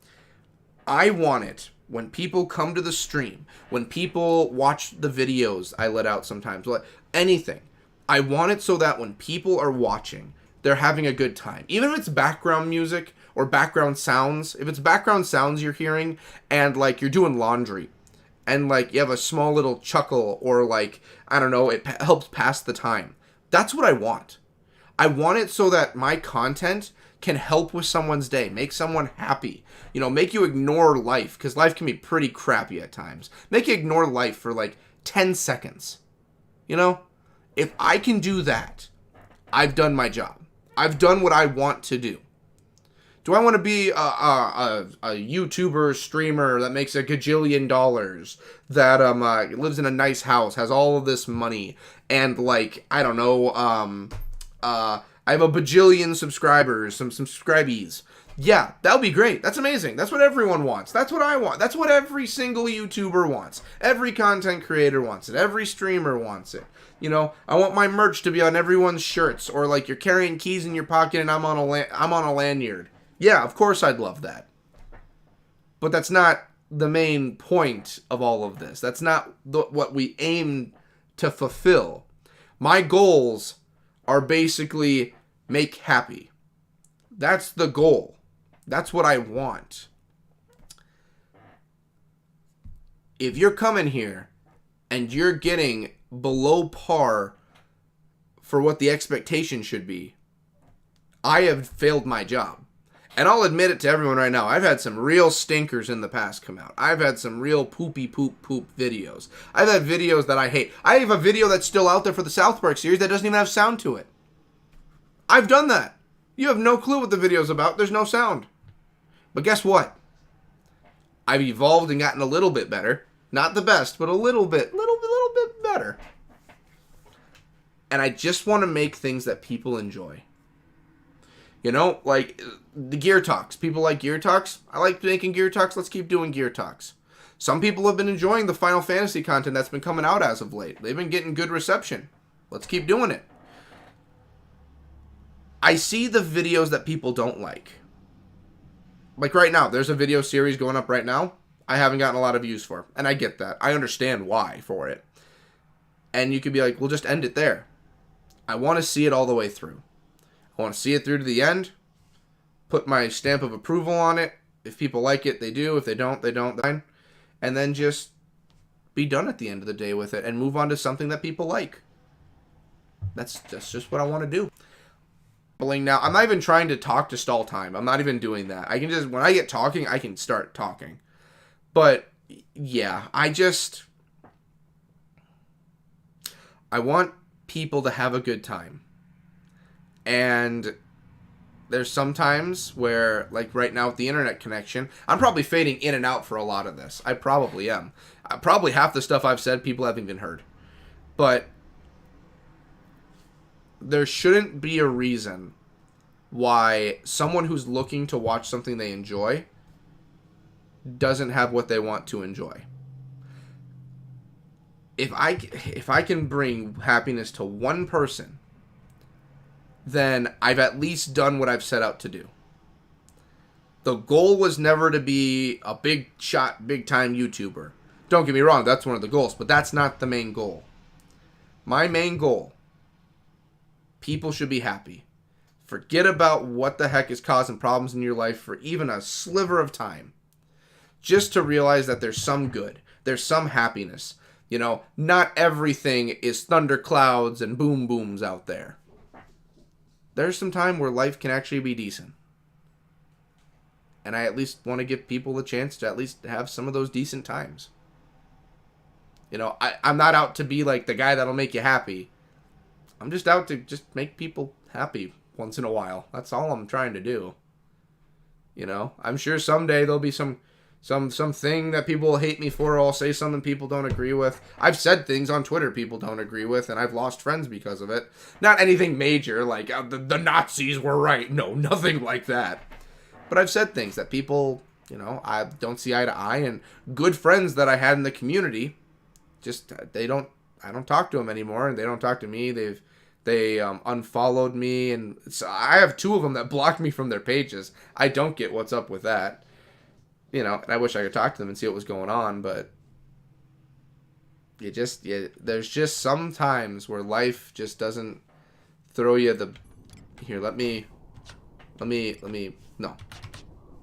I want it when people come to the stream, when people watch the videos I let out sometimes, anything. I want it so that when people are watching, they're having a good time. Even if it's background music or background sounds, if it's background sounds you're hearing and like you're doing laundry and like you have a small little chuckle or like, I don't know, it helps pass the time. That's what I want. I want it so that my content can help with someone's day, make someone happy, you know, make you ignore life, because life can be pretty crappy at times. Make you ignore life for like 10 seconds, you know? If I can do that, I've done my job. I've done what I want to do. Do I want to be a YouTuber, streamer that makes $1 gajillion, that lives in a nice house, has all of this money, and like, I don't know, I have a bajillion subscribers, some subscribees. Yeah, that would be great. That's amazing. That's what everyone wants. That's what I want. That's what every single YouTuber wants. Every content creator wants it. Every streamer wants it. You know, I want my merch to be on everyone's shirts, or like you're carrying keys in your pocket and I'm on a lanyard. Yeah, of course I'd love that. But that's not the main point of all of this. That's not what we aim to fulfill. My goals are basically make happy. That's the goal. That's what I want. If you're coming here and you're getting below par for what the expectation should be, I have failed my job. And I'll admit it to everyone right now. I've had some real stinkers in the past come out. I've had some real poopy poop videos. I've had videos that I hate. I have a video that's still out there for the South Park series that doesn't even have sound to it. I've done that. You have no clue what the video's about. There's no sound. But guess what? I've evolved and gotten a little bit better. Not the best, but a little bit better. And I just want to make things that people enjoy. You know, like the Gear Talks. People like Gear Talks. I like making Gear Talks. Let's keep doing Gear Talks. Some people have been enjoying the Final Fantasy content that's been coming out as of late. They've been getting good reception. Let's keep doing it. I see the videos that people don't like. Like right now, there's a video series going up right now I haven't gotten a lot of views for. And I get that. I understand why for it. And you could be like, we'll just end it there. I want to see it all the way through. I want to see it through to the end. Put my stamp of approval on it. If people like it, they do. If they don't, they don't. And then just be done at the end of the day with it and move on to something that people like. That's just what I want to do. Now, I'm not even trying to talk to stall time. I'm not even doing that. I can just, when I get talking, I can start talking. But, yeah, I want people to have a good time. And there's some times where, like right now with the internet connection, I'm probably fading in and out for a lot of this. I probably am. Probably half the stuff I've said, people haven't even heard. But there shouldn't be a reason why someone who's looking to watch something they enjoy doesn't have what they want to enjoy. If I can bring happiness to one person, then I've at least done what I've set out to do. The goal was never to be a big shot, big time YouTuber. Don't get me wrong, that's one of the goals, but that's not the main goal. My main goal, people should be happy. Forget about what the heck is causing problems in your life for even a sliver of time. Just to realize that there's some good. There's some happiness. You know, not everything is thunderclouds and boom booms out there. There's some time where life can actually be decent. And I at least want to give people the chance to at least have some of those decent times. You know, I'm not out to be like the guy that'll make you happy. I'm just out to just make people happy once in a while. That's all I'm trying to do. You know, I'm sure someday there'll be something that people will hate me for, or I'll say something people don't agree with. I've said things on Twitter people don't agree with, and I've lost friends because of it. Not anything major, like the Nazis were right. No, nothing like that. But I've said things that people, you know, I don't see eye to eye, and good friends that I had in the community, just I don't talk to them anymore, and they don't talk to me. They unfollowed me, and so I have 2 of them that blocked me from their pages. I don't get what's up with that. You know, and I wish I could talk to them and see what was going on, but there's just some times where life just doesn't throw you the, here, let me, no,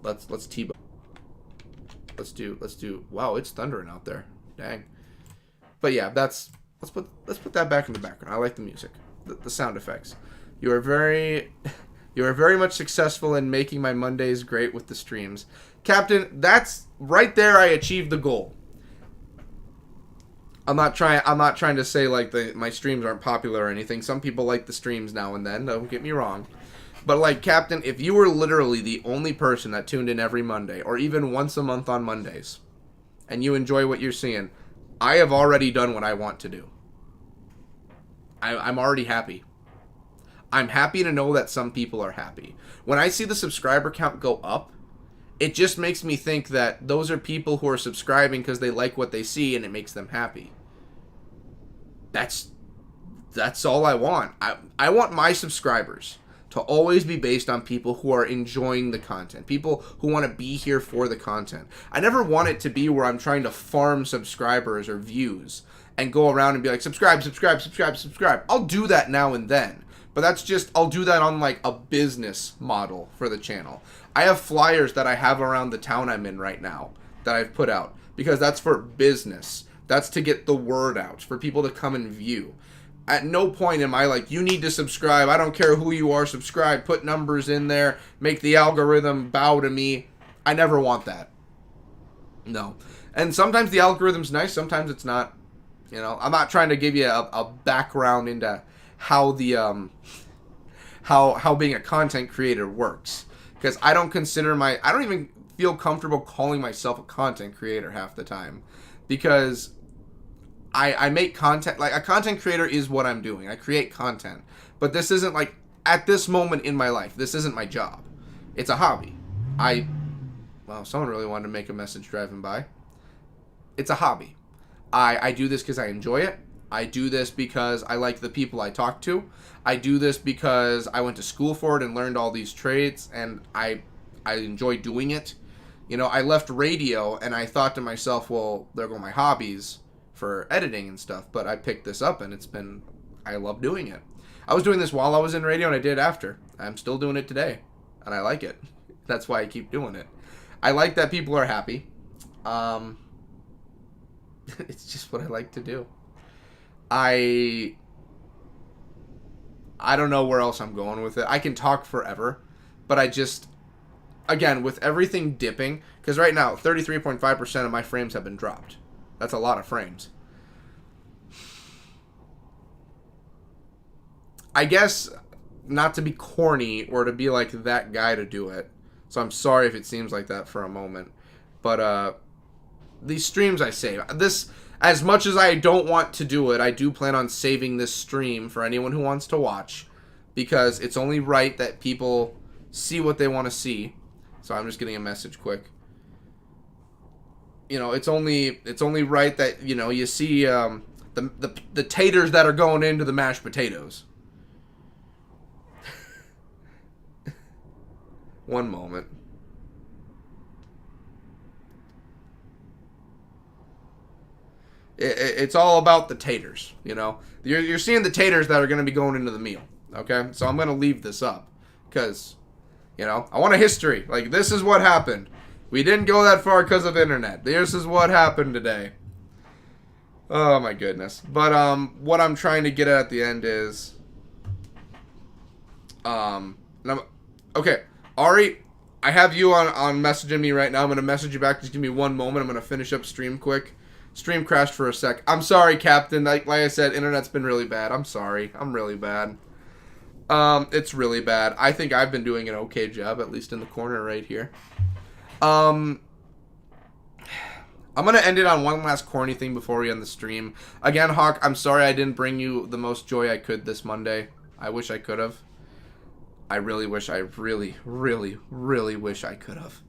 let's T-bone. Let's do, wow, it's thundering out there. Dang. But yeah, let's put that back in the background. I like the music, the sound effects. You are very much successful in making my Mondays great with the streams. Captain, that's right there. I achieved the goal. I'm not trying to say like my streams aren't popular or anything. Some people like the streams now and then. Don't get me wrong. But like, Captain, if you were literally the only person that tuned in every Monday, or even once a month on Mondays, and you enjoy what you're seeing, I have already done what I want to do. I'm already happy. I'm happy to know that some people are happy. When I see the subscriber count go up, it just makes me think that those are people who are subscribing because they like what they see and it makes them happy. That's all I want. I want my subscribers to always be based on people who are enjoying the content. People who want to be here for the content. I never want it to be where I'm trying to farm subscribers or views and go around and be like, subscribe. I'll do that now and then. But that's just, I'll do that on like a business model for the channel. I have flyers that I have around the town I'm in right now that I've put out because that's for business. That's to get the word out, for people to come and view. At no point am I like, you need to subscribe. I don't care who you are, subscribe, put numbers in there, make the algorithm bow to me. I never want that. No. And sometimes the algorithm's nice, sometimes it's not. You know, I'm not trying to give you a background into how the how being a content creator works, because I don't even feel comfortable calling myself a content creator half the time, because I make content. Like, a content creator is what I'm doing. I create content. But this isn't, like, at this moment in my life, this isn't my job. It's a hobby. Well, someone really wanted to make a message driving by. It's a hobby. I do this because I enjoy it. I do this because I like the people I talk to. I do this because I went to school for it and learned all these trades, and I enjoy doing it. You know, I left radio, and I thought to myself, well, there go my hobbies for editing and stuff, but I picked this up, and I love doing it. I was doing this while I was in radio, and I did after. I'm still doing it today, and I like it. That's why I keep doing it. I like that people are happy. It's just what I like to do. I don't know where else I'm going with it. I can talk forever, but I just, again, with everything dipping, because right now, 33.5% of my frames have been dropped. That's a lot of frames. I guess, not to be corny or to be like that guy to do it, so I'm sorry if it seems like that for a moment, but these streams I save, this, as much as I don't want to do it, I do plan on saving this stream for anyone who wants to watch, because it's only right that people see what they want to see. So I'm just getting a message quick. You know, it's only right that, you know, you see the taters that are going into the mashed potatoes. One moment. It's all about the taters, you know. You're seeing the taters that are going to be going into the meal, okay? So I'm going to leave this up because, you know, I want a history. Like, this is what happened. We didn't go that far because of internet. This is what happened today. Oh, my goodness. But what I'm trying to get at the end is, okay, Ari, I have you on messaging me right now. I'm going to message you back. Just give me one moment. I'm going to finish up stream quick. Stream crashed for a sec. I'm sorry, Captain. Like I said, internet's been really bad. I'm sorry. I'm really bad. It's really bad. I think I've been doing an okay job, at least in the corner right here. I'm going to end it on one last corny thing before we end the stream. Again, Hawk, I'm sorry I didn't bring you the most joy I could this Monday. I wish I could have. I really wish I really wish I could have.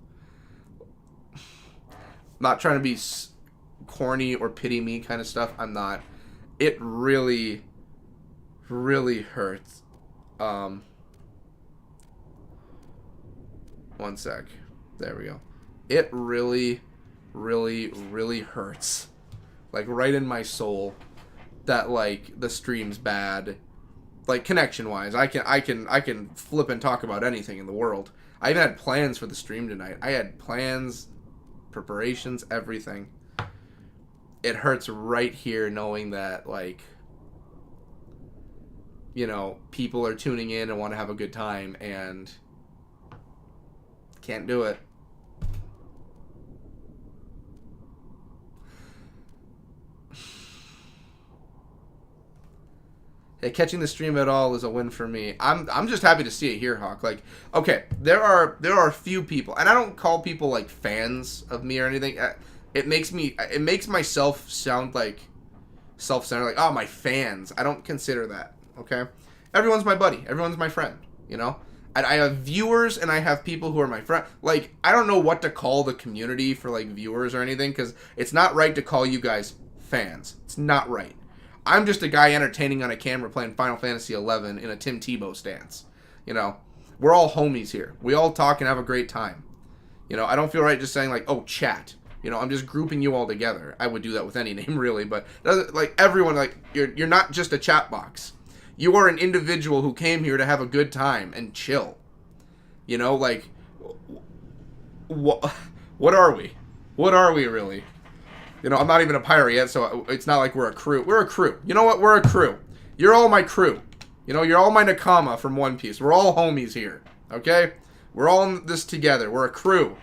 Not trying to be corny or pity me kind of stuff. I'm not. It really hurts. One sec. There we go. It really hurts. Like, right in my soul that, like, the stream's bad. Like, connection wise. I can flip and talk about anything in the world. I even had plans for the stream tonight. I had plans, preparations, everything. It hurts right here knowing that, like, you know, people are tuning in and want to have a good time and can't do it. Hey, catching the stream at all is a win for me. I'm just happy to see it here, Hawk. Like, okay, there are a few people, and I don't call people like fans of me or anything. It makes myself sound like self-centered, like, oh, my fans. I don't consider that, okay? Everyone's my buddy. Everyone's my friend, you know? I have viewers and I have people who are my friend. Like, I don't know what to call the community for, like, viewers or anything, because it's not right to call you guys fans. It's not right. I'm just a guy entertaining on a camera playing Final Fantasy XI in a Tim Tebow stance, you know? We're all homies here. We all talk and have a great time. You know, I don't feel right just saying, like, oh, chat. You know, I'm just grouping you all together. I would do that with any name, really, but like everyone, like you're not just a chat box. You are an individual who came here to have a good time and chill. You know, like, what are we? What are we really? You know, I'm not even a pirate yet, so it's not like we're a crew. We're a crew. You know what? We're a crew. You're all my crew. You know, you're all my Nakama from One Piece. We're all homies here, okay? We're all in this together. We're a crew.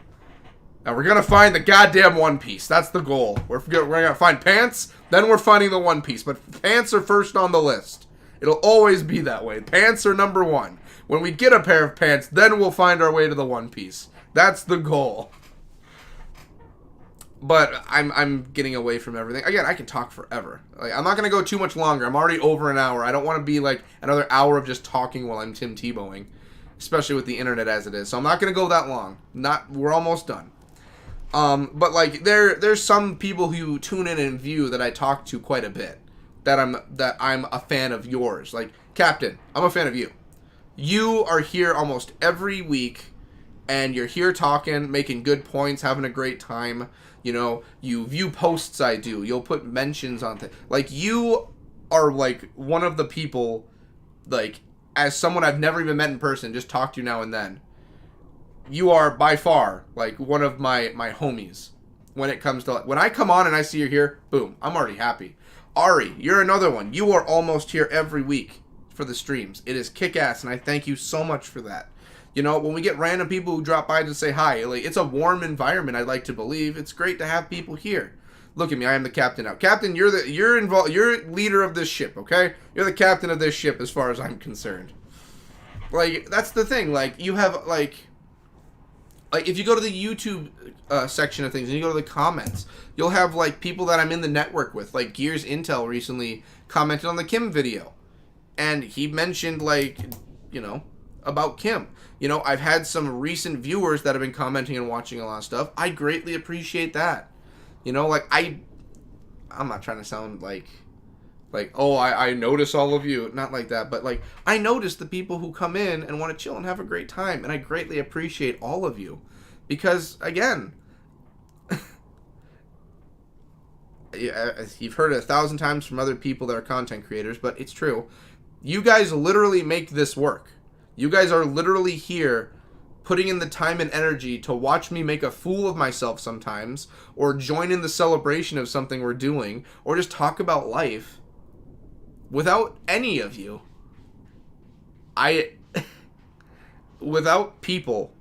Now, we're going to find the goddamn One Piece. That's the goal. We're going to find pants, then we're finding the One Piece. But pants are first on the list. It'll always be that way. Pants are number one. When we get a pair of pants, then we'll find our way to the One Piece. That's the goal. But I'm getting away from everything. Again, I can talk forever. Like, I'm not going to go too much longer. I'm already over an hour. I don't want to be like another hour of just talking while I'm Tim Tebowing, especially with the internet as it is. So I'm not going to go that long. We're almost done. But like there's some people who tune in and view that I talk to quite a bit. That I'm a fan of yours. Like, Captain, I'm a fan of you. You are here almost every week, and you're here talking, making good points, having a great time. You know, you view posts I do. You'll put mentions on things. Like, you are, like, one of the people, like, as someone I've never even met in person, just talk to you now and then. You are, by far, like, one of my homies when it comes to, like, when I come on and I see you here, boom, I'm already happy. Ari, you're another one. You are almost here every week for the streams. It is kick-ass, and I thank you so much for that. You know, when we get random people who drop by to say hi, like, it's a warm environment, I'd like to believe. It's great to have people here. Look at me, I am the captain now. Captain, you're involved. You're leader of this ship, okay? You're the captain of this ship as far as I'm concerned. Like, that's the thing. Like, you have, like if you go to the YouTube section of things and you go to the comments, you'll have, like, people that I'm in the network with. Like, Gears Intel recently commented on the Kim video. And he mentioned, like, you know, about Kim. You know, I've had some recent viewers that have been commenting and watching a lot of stuff. I greatly appreciate that. You know, like, I'm not trying to sound like, oh, I notice all of you. Not like that, but, like, I notice the people who come in and want to chill and have a great time. And I greatly appreciate all of you. Because, again, you've heard it 1,000 times from other people that are content creators, but it's true. You guys literally make this work. You guys are literally here putting in the time and energy to watch me make a fool of myself sometimes, or join in the celebration of something we're doing, or just talk about life. Without any of you, without people,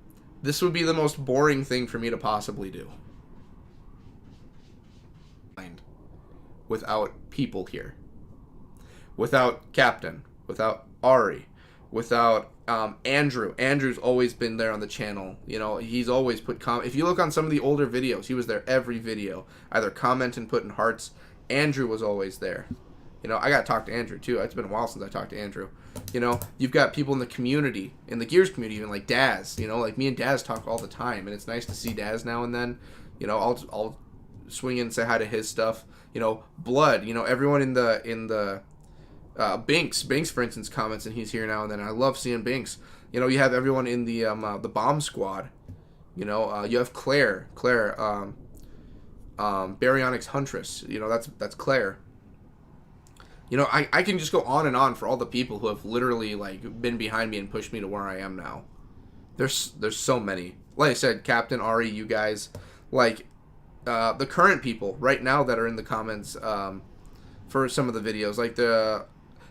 this would be the most boring thing for me to possibly do. Without people here. Without Captain. Without Ari. Without Andrew. Andrew's always been there on the channel. You know, he's always put if you look on some of the older videos, he was there every video. Either commenting, putting hearts. Andrew was always there. You know, I got to talk to Andrew, too. It's been a while since I talked to Andrew. You know, you've got people in the community, in the Gears community, even like Daz. You know, like me and Daz talk all the time, and it's nice to see Daz now and then. You know, I'll swing in and say hi to his stuff. You know, Blood. You know, everyone in the Binks, for instance, comments, and he's here now and then. I love seeing Binks. You know, you have everyone in the bomb squad. You know, you have Claire, Baryonyx Huntress. You know, that's Claire. You know, I can just go on and on for all the people who have literally, like, been behind me and pushed me to where I am now. There's so many. Like I said, Captain, Ari, you guys, like, the current people right now that are in the comments for some of the videos, like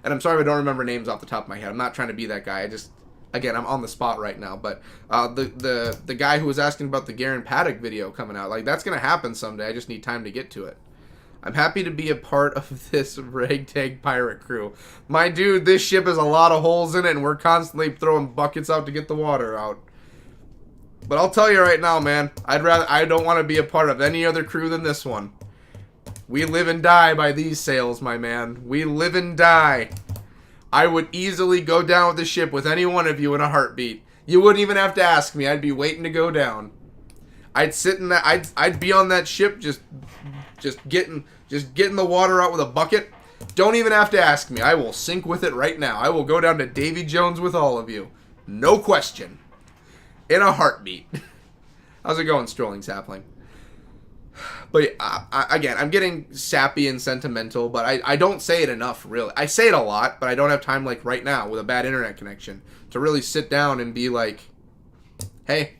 and I'm sorry if I don't remember names off the top of my head. I'm not trying to be that guy. Again, I'm on the spot right now. But the guy who was asking about the Garen Paddock video coming out, like, that's going to happen someday. I just need time to get to it. I'm happy to be a part of this ragtag pirate crew. My dude, this ship has a lot of holes in it, and we're constantly throwing buckets out to get the water out. But I'll tell you right now, man, I don't want to be a part of any other crew than this one. We live and die by these sails, my man. We live and die. I would easily go down with the ship with any one of you in a heartbeat. You wouldn't even have to ask me. I'd be waiting to go down. I'd sit in that. I'd be on that ship just getting the water out with a bucket. Don't even have to ask me. I will sink with it right now. I will go down to Davy Jones with all of you. No question. In a heartbeat. How's it going, Strolling Sapling? But again, I'm getting sappy and sentimental, but I don't say it enough, really. I say it a lot, but I don't have time, like, right now with a bad internet connection to really sit down and be like, hey,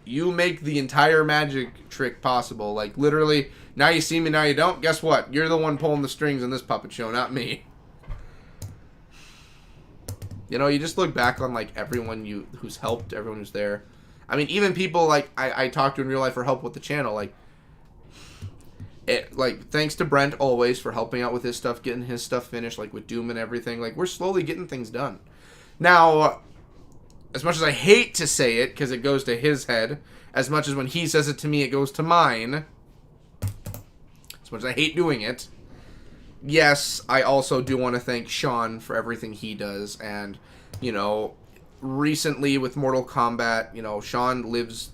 you make the entire magic trick possible. Like, literally, now you see me, now you don't. Guess what? You're the one pulling the strings in this puppet show, not me. You know, you just look back on, like, everyone who's helped, everyone who's there. I mean, even people, like, I talk to in real life for help with the channel. Like, thanks to Brent always for helping out with his stuff, getting his stuff finished, like, with Doom and everything. Like, we're slowly getting things done. Now, as much as I hate to say it, because it goes to his head, as much as when he says it to me, it goes to mine, as much as I hate doing it, yes, I also do want to thank Sean for everything he does. And, you know, recently with Mortal Kombat, you know, Sean lives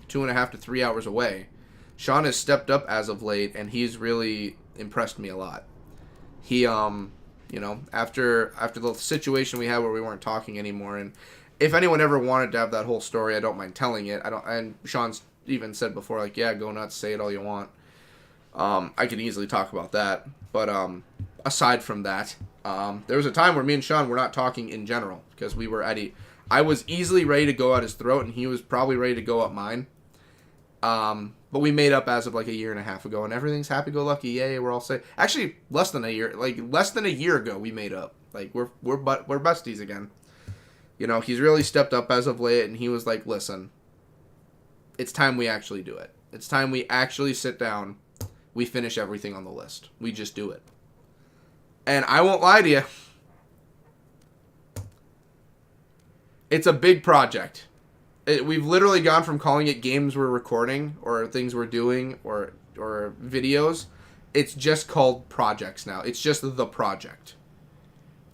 2.5 to 3 hours away. Sean has stepped up as of late, and he's really impressed me a lot. He, you know, after the situation we had where we weren't talking anymore, and if anyone ever wanted to have that whole story, I don't mind telling it. And Sean's even said before, like, yeah, go nuts, say it all you want. I could easily talk about that. But aside from that, there was a time where me and Sean were not talking in general because we were I was easily ready to go at his throat, and he was probably ready to go up mine. But we made up as of like a year and a half ago, and everything's happy-go-lucky. Yay, we're all safe. Actually, less than a year ago, we made up. Like we're besties again. You know, he's really stepped up as of late, and he was like, "Listen, it's time we actually do it. It's time we actually sit down. We finish everything on the list. We just do it." And I won't lie to you. It's a big project. We've literally gone from calling it games we're recording or things we're doing or videos. It's just called projects now. It's just the project.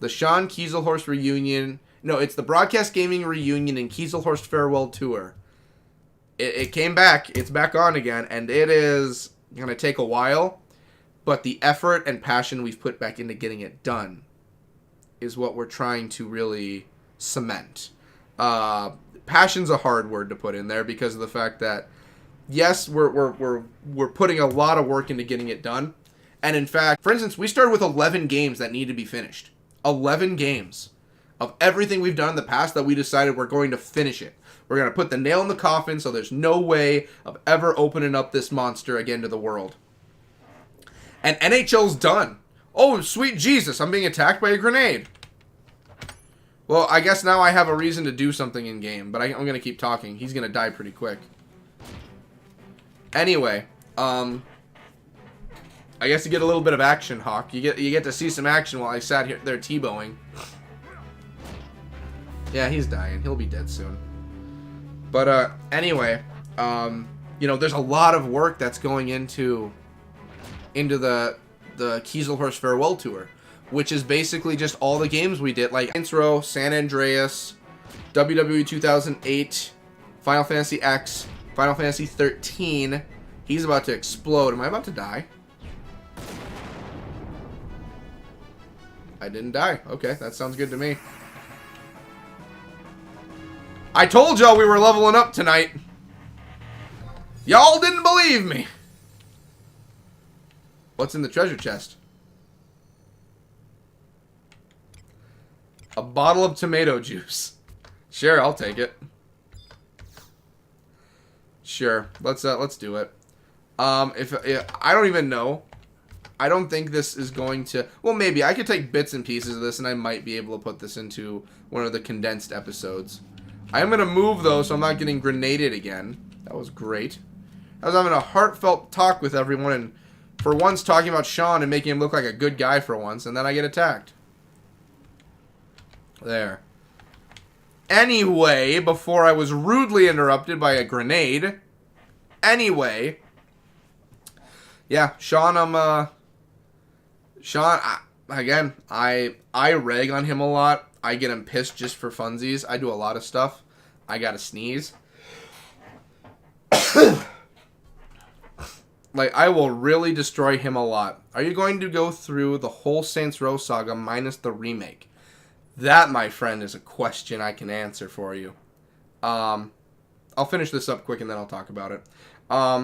The Sean Kieselhorst reunion. No, it's the Broadcast Gaming reunion and Kieselhorst farewell tour. It came back. It's back on again. And it is going to take a while. But the effort and passion we've put back into getting it done is what we're trying to really cement. Passion's a hard word to put in there because of the fact that, yes, we're putting a lot of work into getting it done. And in fact, for instance, we started with 11 games that need to be finished. 11 games of everything we've done in the past that we decided we're going to finish it. We're going to put the nail in the coffin so there's no way of ever opening up this monster again to the world. And NHL's done. Oh, sweet Jesus, I'm being attacked by a grenade. Well, I guess now I have a reason to do something in game, but I'm going to keep talking. He's going to die pretty quick. Anyway, I guess you get a little bit of action, Hawk. You get to see some action while I sat here there T-bowing. Yeah, he's dying. He'll be dead soon. But anyway, you know, there's a lot of work that's going into the Kieselhorst farewell tour, which is basically just all the games we did, like Saints Row, San Andreas, WWE 2008, Final Fantasy X, Final Fantasy 13. He's about to explode. Am I about to die? I didn't die. Okay, that sounds good to me. I told y'all we were leveling up tonight. Y'all didn't believe me. What's in the treasure chest? A bottle of tomato juice. Sure, I'll take it. Sure, let's do it. If I don't even know. I don't think this is going to... Well, maybe. I could take bits and pieces of this, and I might be able to put this into one of the condensed episodes. I am going to move, though, so I'm not getting grenaded again. That was great. I was having a heartfelt talk with everyone, and for once talking about Sean and making him look like a good guy for once, and then I get attacked. There. Anyway, before I was rudely interrupted by a grenade. Anyway. Yeah, Sean, Sean, again, I rag on him a lot. I get him pissed just for funsies. I do a lot of stuff. I gotta sneeze. Like, I will really destroy him a lot. Are you going to go through the whole Saints Row saga minus the remake? That, my friend, is a question I can answer for you. I'll finish this up quick and then I'll talk about it.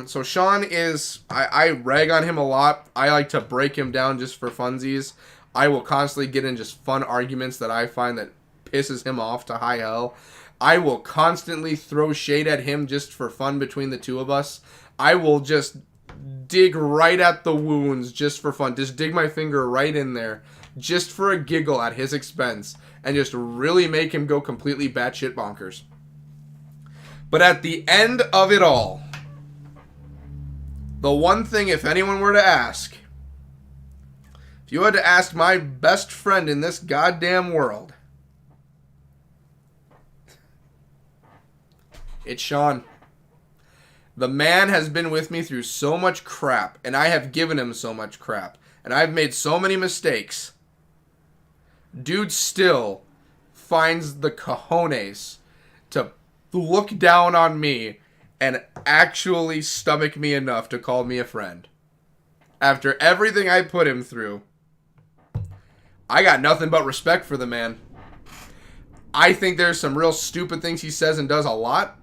So Sean is... I rag on him a lot. I like to break him down just for funsies. I will constantly get in just fun arguments that I find that pisses him off to high hell. I will constantly throw shade at him just for fun between the two of us. I will just dig right at the wounds just for fun. Just dig my finger right in there just for a giggle at his expense and just really make him go completely batshit bonkers. But at the end of it all, the one thing, if anyone were to ask, if you had to ask my best friend in this goddamn world, It's Sean. The man has been with me through so much crap, and I have given him so much crap, and I've made so many mistakes. Dude still finds the cojones to look down on me and actually stomach me enough to call me a friend. After everything I put him through, I got nothing but respect for the man. I think there's some real stupid things he says and does a lot,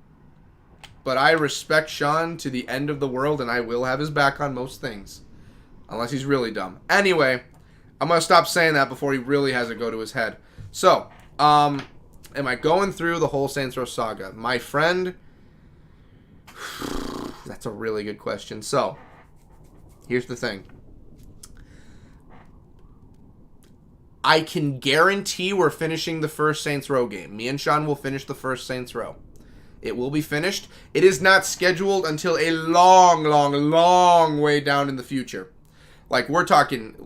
but I respect Sean to the end of the world, and I will have his back on most things. Unless he's really dumb. Anyway, I'm going to stop saying that before he really has it go to his head. So, am I going through the whole Saints Row saga? My friend... That's a really good question. So, here's the thing. I can guarantee we're finishing the first Saints Row game. Me and Sean will finish the first Saints Row. It will be finished. It is not scheduled until a long, long, long way down in the future. Like, we're talking,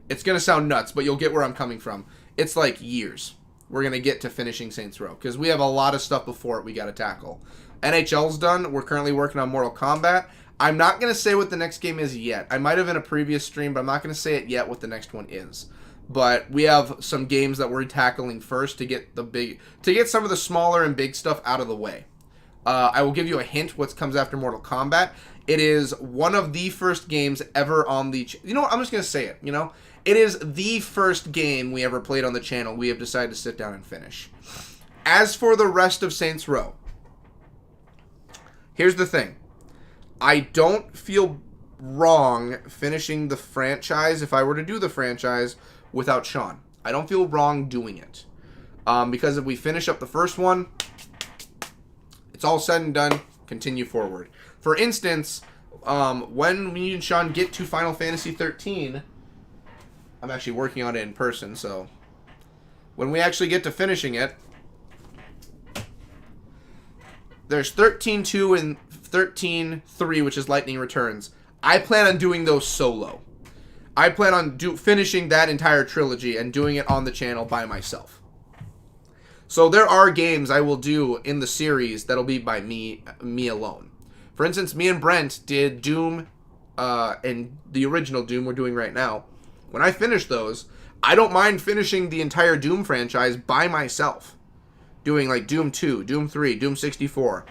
it's going to sound nuts, but you'll get where I'm coming from. It's like years. We're going to get to finishing Saints Row, because we have a lot of stuff before it we got to tackle. NHL's done. We're currently working on Mortal Kombat. I'm not going to say what the next game is yet. I might have in a previous stream, but I'm not going to say it yet what the next one is. But we have some games that we're tackling first to get some of the smaller and big stuff out of the way. I will give you a hint what comes after Mortal Kombat. It is one of the first games ever on the... You know what? I'm just going to say it, you know? It is the first game we ever played on the channel we have decided to sit down and finish. As for the rest of Saints Row, here's the thing. I don't feel wrong finishing the franchise if I were to do the franchise without Sean. I don't feel wrong doing it. Because if we finish up the first one, it's all said and done, continue forward. For instance, when me and Sean get to Final Fantasy 13, I'm actually working on it in person, so when we actually get to finishing it, there's 13.2 and 13.3, which is Lightning Returns. I plan on doing those solo. I plan on finishing that entire trilogy and doing it on the channel by myself. So there are games I will do in the series that'll be by me alone. For instance, me and Brent did Doom and the original Doom we're doing right now. When I finish those, I don't mind finishing the entire Doom franchise by myself. Doing like Doom 2, Doom 3, Doom 64,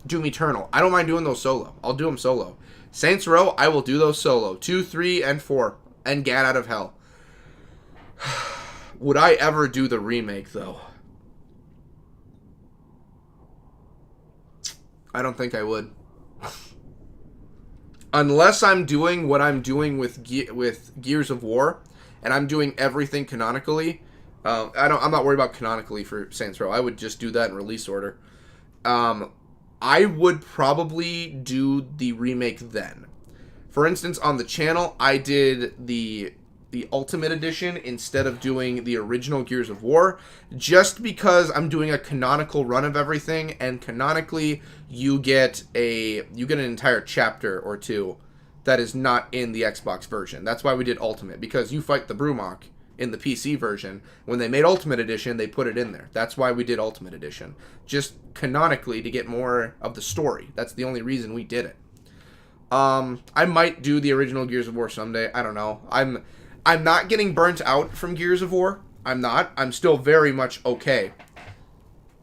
Doom Eternal. I don't mind doing those solo. I'll do them solo. Saints Row, I will do those solo. 2, 3, and 4. And Get Out of Hell. Would I ever do the remake, though? I don't think I would. Unless I'm doing what I'm doing with Gears of War, and I'm doing everything canonically. I'm not worried about canonically for Saints Row. I would just do that in release order. I would probably do the remake then. For instance, on the channel, I did the Ultimate Edition instead of doing the original Gears of War, just because I'm doing a canonical run of everything, and canonically, you get an entire chapter or two that is not in the Xbox version. That's why we did Ultimate, because you fight the Brumok in the PC version. When they made Ultimate Edition, they put it in there. That's why we did Ultimate Edition. Just canonically to get more of the story. That's the only reason we did it. I might do the original Gears of War someday. I don't know. I'm not getting burnt out from Gears of War. I'm not. I'm still very much okay.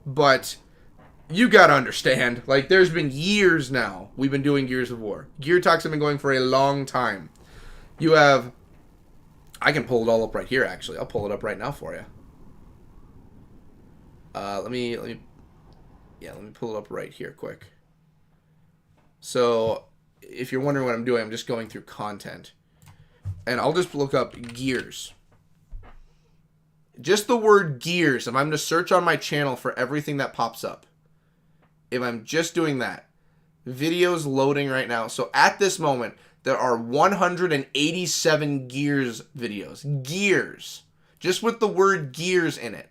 But you gotta understand, like, there's been years now we've been doing Gears of War. Gear Talks have been going for a long time. You have... I can pull it all up right here, actually. I'll pull it up right now for you. Let me pull it up right here quick. So, if you're wondering what I'm doing, I'm just going through content. And I'll just look up Gears. Just the word Gears. If I'm to search on my channel for everything that pops up. If I'm just doing that. Videos loading right now. So, at this moment... there are 187 Gears videos. Gears. Just with the word Gears in it.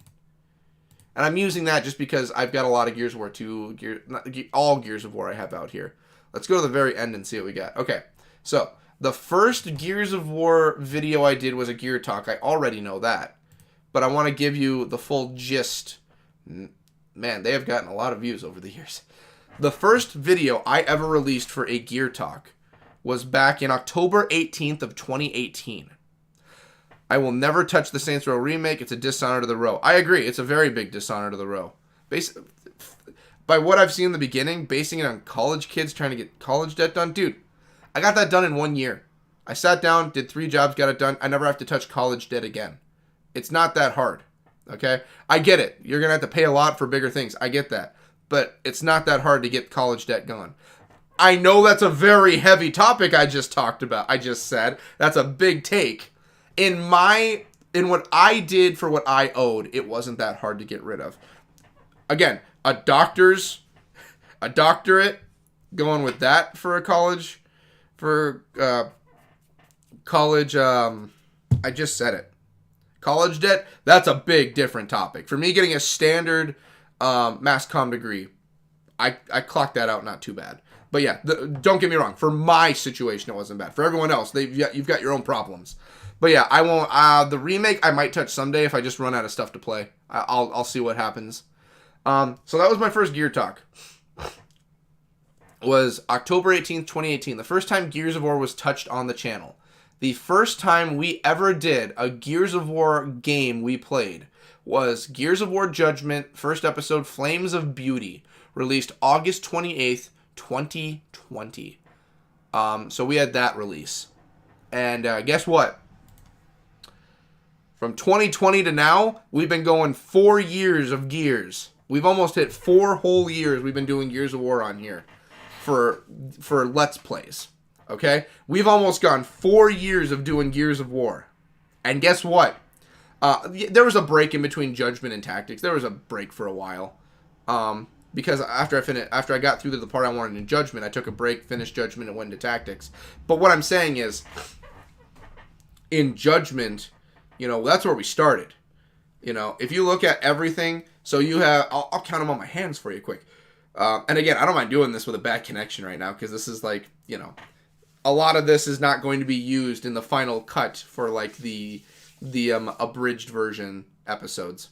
And I'm using that just because I've got a lot of Gears of War 2, all Gears of War I have out here. Let's go to the very end and see what we got. Okay, so the first Gears of War video I did was a Gear Talk. I already know that. But I want to give you the full gist. man, they have gotten a lot of views over the years. The first video I ever released for a Gear Talk was back in October 18th of 2018. I will never touch the Saints Row remake. It's a dishonor to the row. I agree. It's a very big dishonor to the row. By what I've seen in the beginning, basing it on college kids trying to get college debt done. Dude, I got that done in 1 year. I sat down, did 3 jobs, got it done. I never have to touch college debt again. It's not that hard. Okay? I get it. You're going to have to pay a lot for bigger things. I get that. But it's not that hard to get college debt gone. I know that's a very heavy topic I just talked about. I just said. That's a big take. In what I did for what I owed, it wasn't that hard to get rid of. Again, a doctorate, going with that for a college, I just said it. College debt, that's a big different topic. For me, getting a standard mass comm degree, I clocked that out not too bad. But yeah, don't get me wrong. For my situation, it wasn't bad. For everyone else, you've got your own problems. But yeah, I won't. The remake I might touch someday if I just run out of stuff to play. I'll see what happens. So that was my first Gear Talk. Was October 18th, 2018. The first time Gears of War was touched on the channel. The first time we ever did a Gears of War game we played was Gears of War Judgment, first episode, Flames of Beauty, released August 28th, 2020. So we had that release. And guess what? From 2020 to now, we've been going 4 years of Gears. We've almost hit 4 whole years we've been doing Gears of War on here for Let's Plays. Okay? We've almost gone 4 years of doing Gears of War. And guess what? There was a break in between Judgment and Tactics. There was a break for a while. Because after I got through to the part I wanted in Judgment, I took a break, finished Judgment, and went into Tactics. But what I'm saying is, in Judgment, that's where we started. If you look at everything, so you have, I'll count them on my hands for you quick. And again, I don't mind doing this with a bad connection right now, because this is like, a lot of this is not going to be used in the final cut for like the abridged version episodes.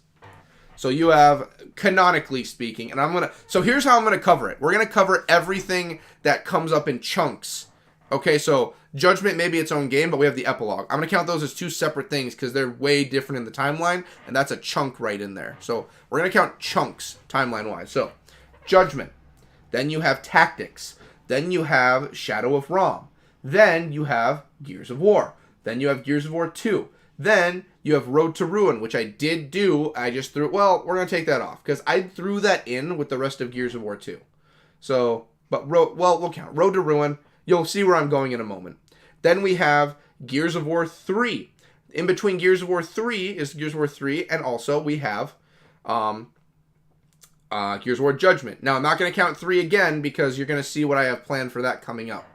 So you have, canonically speaking, and so here's how I'm going to cover it. We're going to cover everything that comes up in chunks. Okay, so Judgment may be its own game, but we have the epilogue. I'm going to count those as 2 separate things because they're way different in the timeline, and that's a chunk right in there. So we're going to count chunks timeline-wise. So Judgment. Then you have Tactics. Then you have Shadow of Rom. Then you have Gears of War. Then you have Gears of War 2. Then you have Road to Ruin, which I did do. I just threw... Well, we're going to take that off because I threw that in with the rest of Gears of War 2. So, but we'll count. Road to Ruin. You'll see where I'm going in a moment. Then we have Gears of War 3. In between Gears of War 3 is Gears of War 3, and also we have Gears of War Judgment. Now, I'm not going to count 3 again because you're going to see what I have planned for that coming up.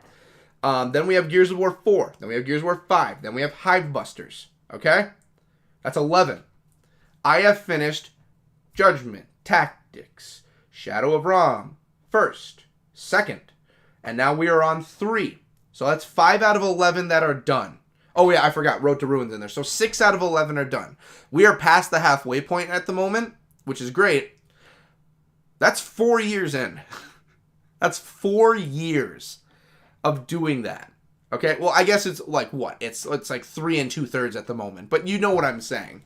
Then we have Gears of War 4. Then we have Gears of War 5. Then we have Hivebusters. Okay? That's 11. I have finished Judgment, Tactics, Shadow of Rom, first, second, and now we are on 3. So that's 5 out of 11 that are done. Oh yeah, I forgot. Road to Ruin's in there. So 6 out of 11 are done. We are past the halfway point at the moment, which is great. That's 4 years in. That's 4 years of doing that. Okay? Well, I guess it's like what? It's like 3 2/3 at the moment. But you know what I'm saying.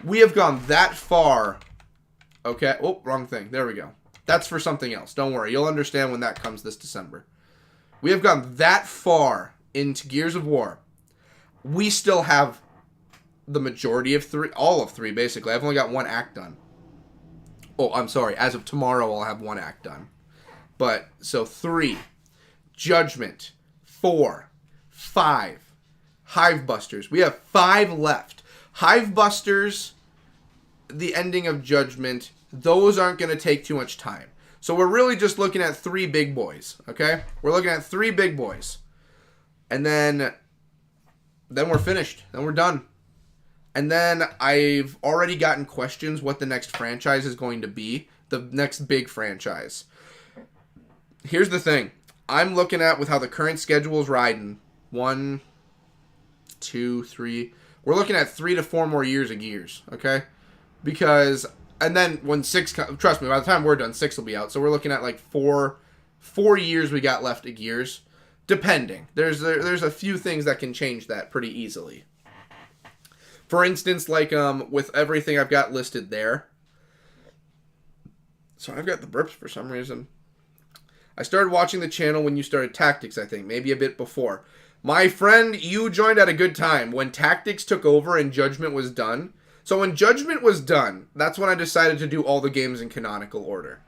We have gone that far. Okay. Oh, wrong thing. There we go. That's for something else. Don't worry. You'll understand when that comes this December. We have gone that far into Gears of War. We still have the majority of 3, all of 3, basically. I've only got 1 act done. Oh, I'm sorry. As of tomorrow, I'll have 1 act done. But, so 3. Judgment. 4. 5. Hivebusters. We have 5 left. Hivebusters, the ending of Judgment, those aren't going to take too much time. So we're really just looking at 3 big boys, okay? We're looking at 3 big boys. And then we're finished. Then we're done. And then I've already gotten questions what the next franchise is going to be. The next big franchise. Here's the thing. I'm looking at with how the current schedule is riding. 1, 2, 3. We're looking at 3 to 4 more years of Gears, okay? Because and then when 6, trust me, by the time we're done, 6 will be out. So we're looking at like 4 years we got left of Gears, depending. There's a few things that can change that pretty easily. For instance, like with everything I've got listed there. So I've got the burps for some reason. I started watching the channel when you started Tactics, I think, maybe a bit before. My friend, you joined at a good time when Tactics took over and Judgment was done. So when Judgment was done, that's when I decided to do all the games in canonical order.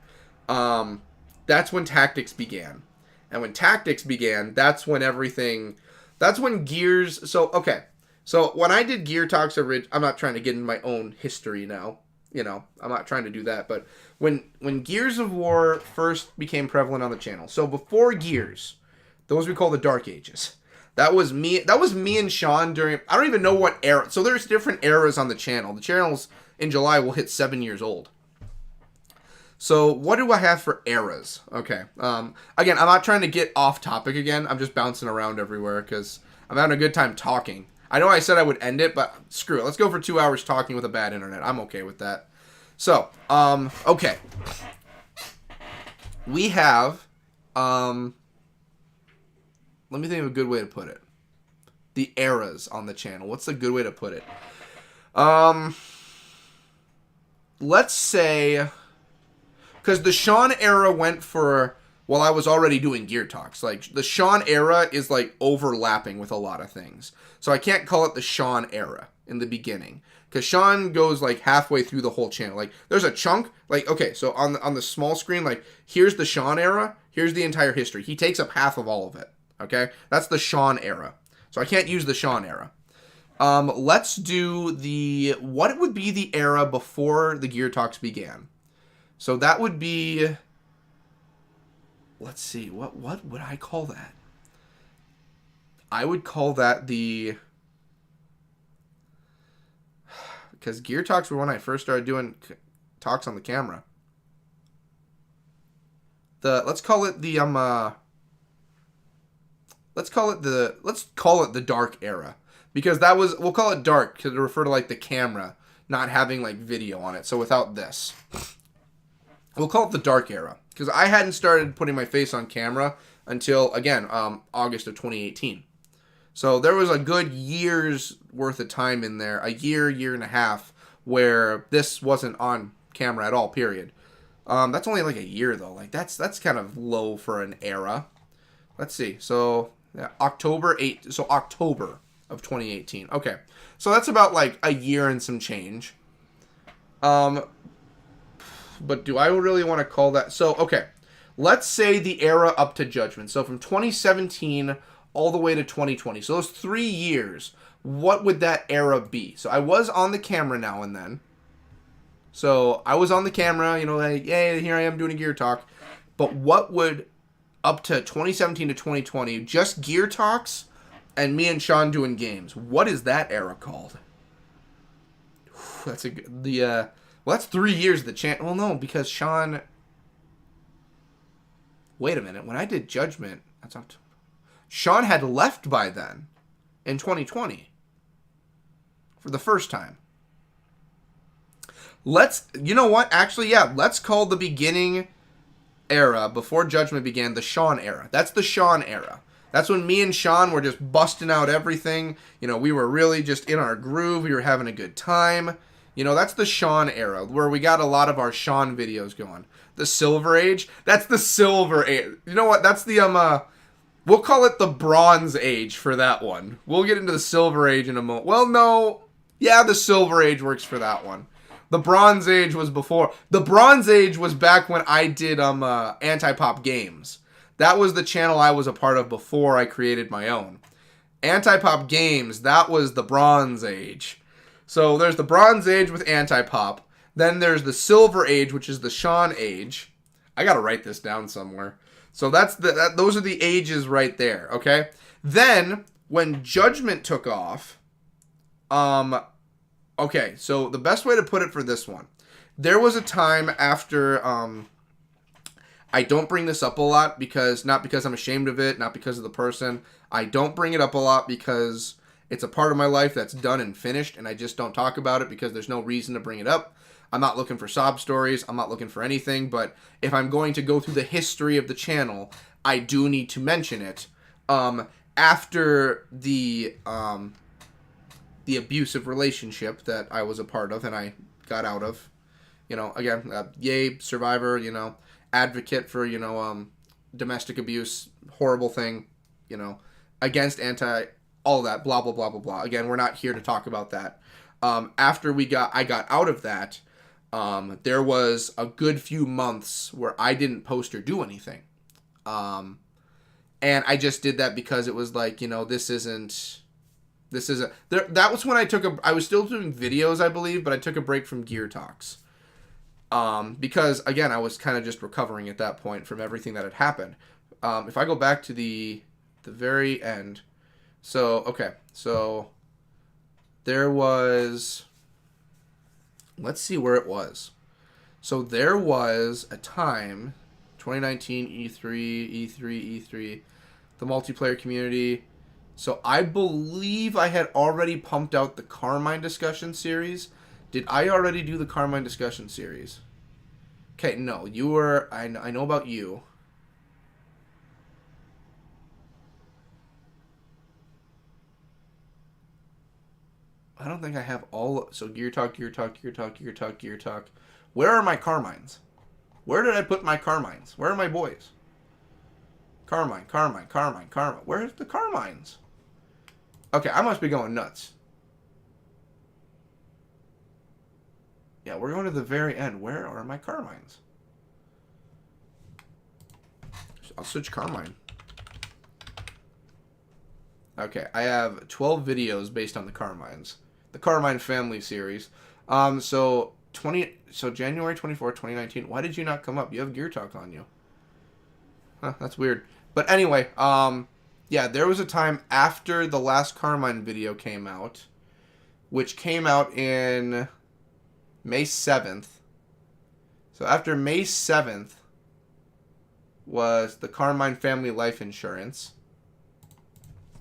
That's when Tactics began. And when Tactics began, that's when Gears... So, okay. So when I did Gear Talks, I'm not trying to get into my own history now. You know, I'm not trying to do that. But when Gears of War first became prevalent on the channel, so before Gears, those we call the Dark Ages. That was me and Sean during, I don't even know what era. So there's different eras on the channel. The channel's in July will hit 7 years old. So what do I have for eras? Okay. Again, I'm not trying to get off topic again. I'm just bouncing around everywhere because I'm having a good time talking. I know I said I would end it, but screw it. Let's go for 2 hours talking with a bad internet. I'm okay with that. So, okay. We have, let me think of a good way to put it. The eras on the channel. What's a good way to put it? Let's say, because the Sean era went for, well, I was already doing Gear Talks. Like, the Sean era is, like, overlapping with a lot of things. So I can't call it the Sean era in the beginning. Because Sean goes, like, halfway through the whole channel. Like, there's a chunk, like, okay, so on the small screen, like, here's the Sean era. Here's the entire history. He takes up half of all of it. Okay? That's the Sean era. So I can't use the Sean era. Let's do what would be the era before the Gear Talks began? So that would be, let's see, what would I call that? I would call that because Gear Talks were when I first started doing talks on the camera. Let's call it the dark era. Because we'll call it dark to refer to like the camera not having like video on it. So without this. We'll call it the dark era. Because I hadn't started putting my face on camera until, again, August of 2018. So there was a good year's worth of time in there. A year and a half where this wasn't on camera at all, period. That's only like a year though. Like that's kind of low for an era. Let's see. So yeah, October of 2018. Okay. So that's about like a year and some change. But do I really want to call that? So, okay. Let's say the era up to Judgment. So from 2017 all the way to 2020. So those 3 years, what would that era be? So I was on the camera now and then. So I was on the camera, you know, like, yay, here I am doing a Gear Talk. But what would, up to 2017 to 2020, just Gear Talks and me and Sean doing games, what is that era called? That's well, that's 3 years of the channel. Well, no, because Sean, wait a minute, when I did Judgment, that's October. Sean had left by then, in 2020, for the first time. You know what, actually, yeah, let's call the beginning era, before Judgment began, the Sean era. That's the Sean era. That's when me and Sean were just busting out everything. You know, we were really just in our groove. We were having a good time. You know, that's the Sean era, where we got a lot of our Sean videos going. The Silver Age, that's the Silver Age. You know what, that's the, we'll call it the Bronze Age for that one. We'll get into the Silver Age in a moment. Well, no. Yeah, the Silver Age works for that one. The Bronze Age was before. The Bronze Age was back when I did Anti-Pop Games. That was the channel I was a part of before I created my own. Anti-Pop Games, that was the Bronze Age. So there's the Bronze Age with Anti-Pop. Then there's the Silver Age, which is the Sean Age. I gotta write this down somewhere. So those are the ages right there, okay? Then, when Judgment took off, okay, so the best way to put it for this one, there was a time after, I don't bring this up a lot not because I'm ashamed of it, not because of the person. I don't bring it up a lot because it's a part of my life that's done and finished, and I just don't talk about it because there's no reason to bring it up. I'm not looking for sob stories. I'm not looking for anything. But if I'm going to go through the history of the channel, I do need to mention it. After the abusive relationship that I was a part of and I got out of, again, yay, survivor, advocate for, domestic abuse, horrible thing, against all that, blah, blah, blah, blah, blah. Again, we're not here to talk about that. After I got out of that, there was a good few months where I didn't post or do anything. And I just did that because it was like, that was when I was still doing videos, I believe, but I took a break from Gear Talks. Because again, I was kind of just recovering at that point from everything that had happened. If I go back to the very end, so there was, let's see where it was. So there was a time, 2019 E3, the multiplayer community. So I believe I had already pumped out the Carmine discussion series. Did I already do the Carmine discussion series? Okay, no, you were, I know about you. I don't think I have all, so Gear Talk. Where are my Carmines? Where did I put my Carmines? Where are my boys? Carmine. Where's the Carmines? Okay, I must be going nuts. Yeah, we're going to the very end. Where are my Carmines? I'll switch Carmine. Okay, I have 12 videos based on the Carmines. The Carmine family series. So January 24, 2019. Why did you not come up? You have Gear Talk on you. Huh, that's weird. But anyway, yeah, there was a time after the last Carmine video came out, which came out in May 7th. So after May 7th was the Carmine family life insurance.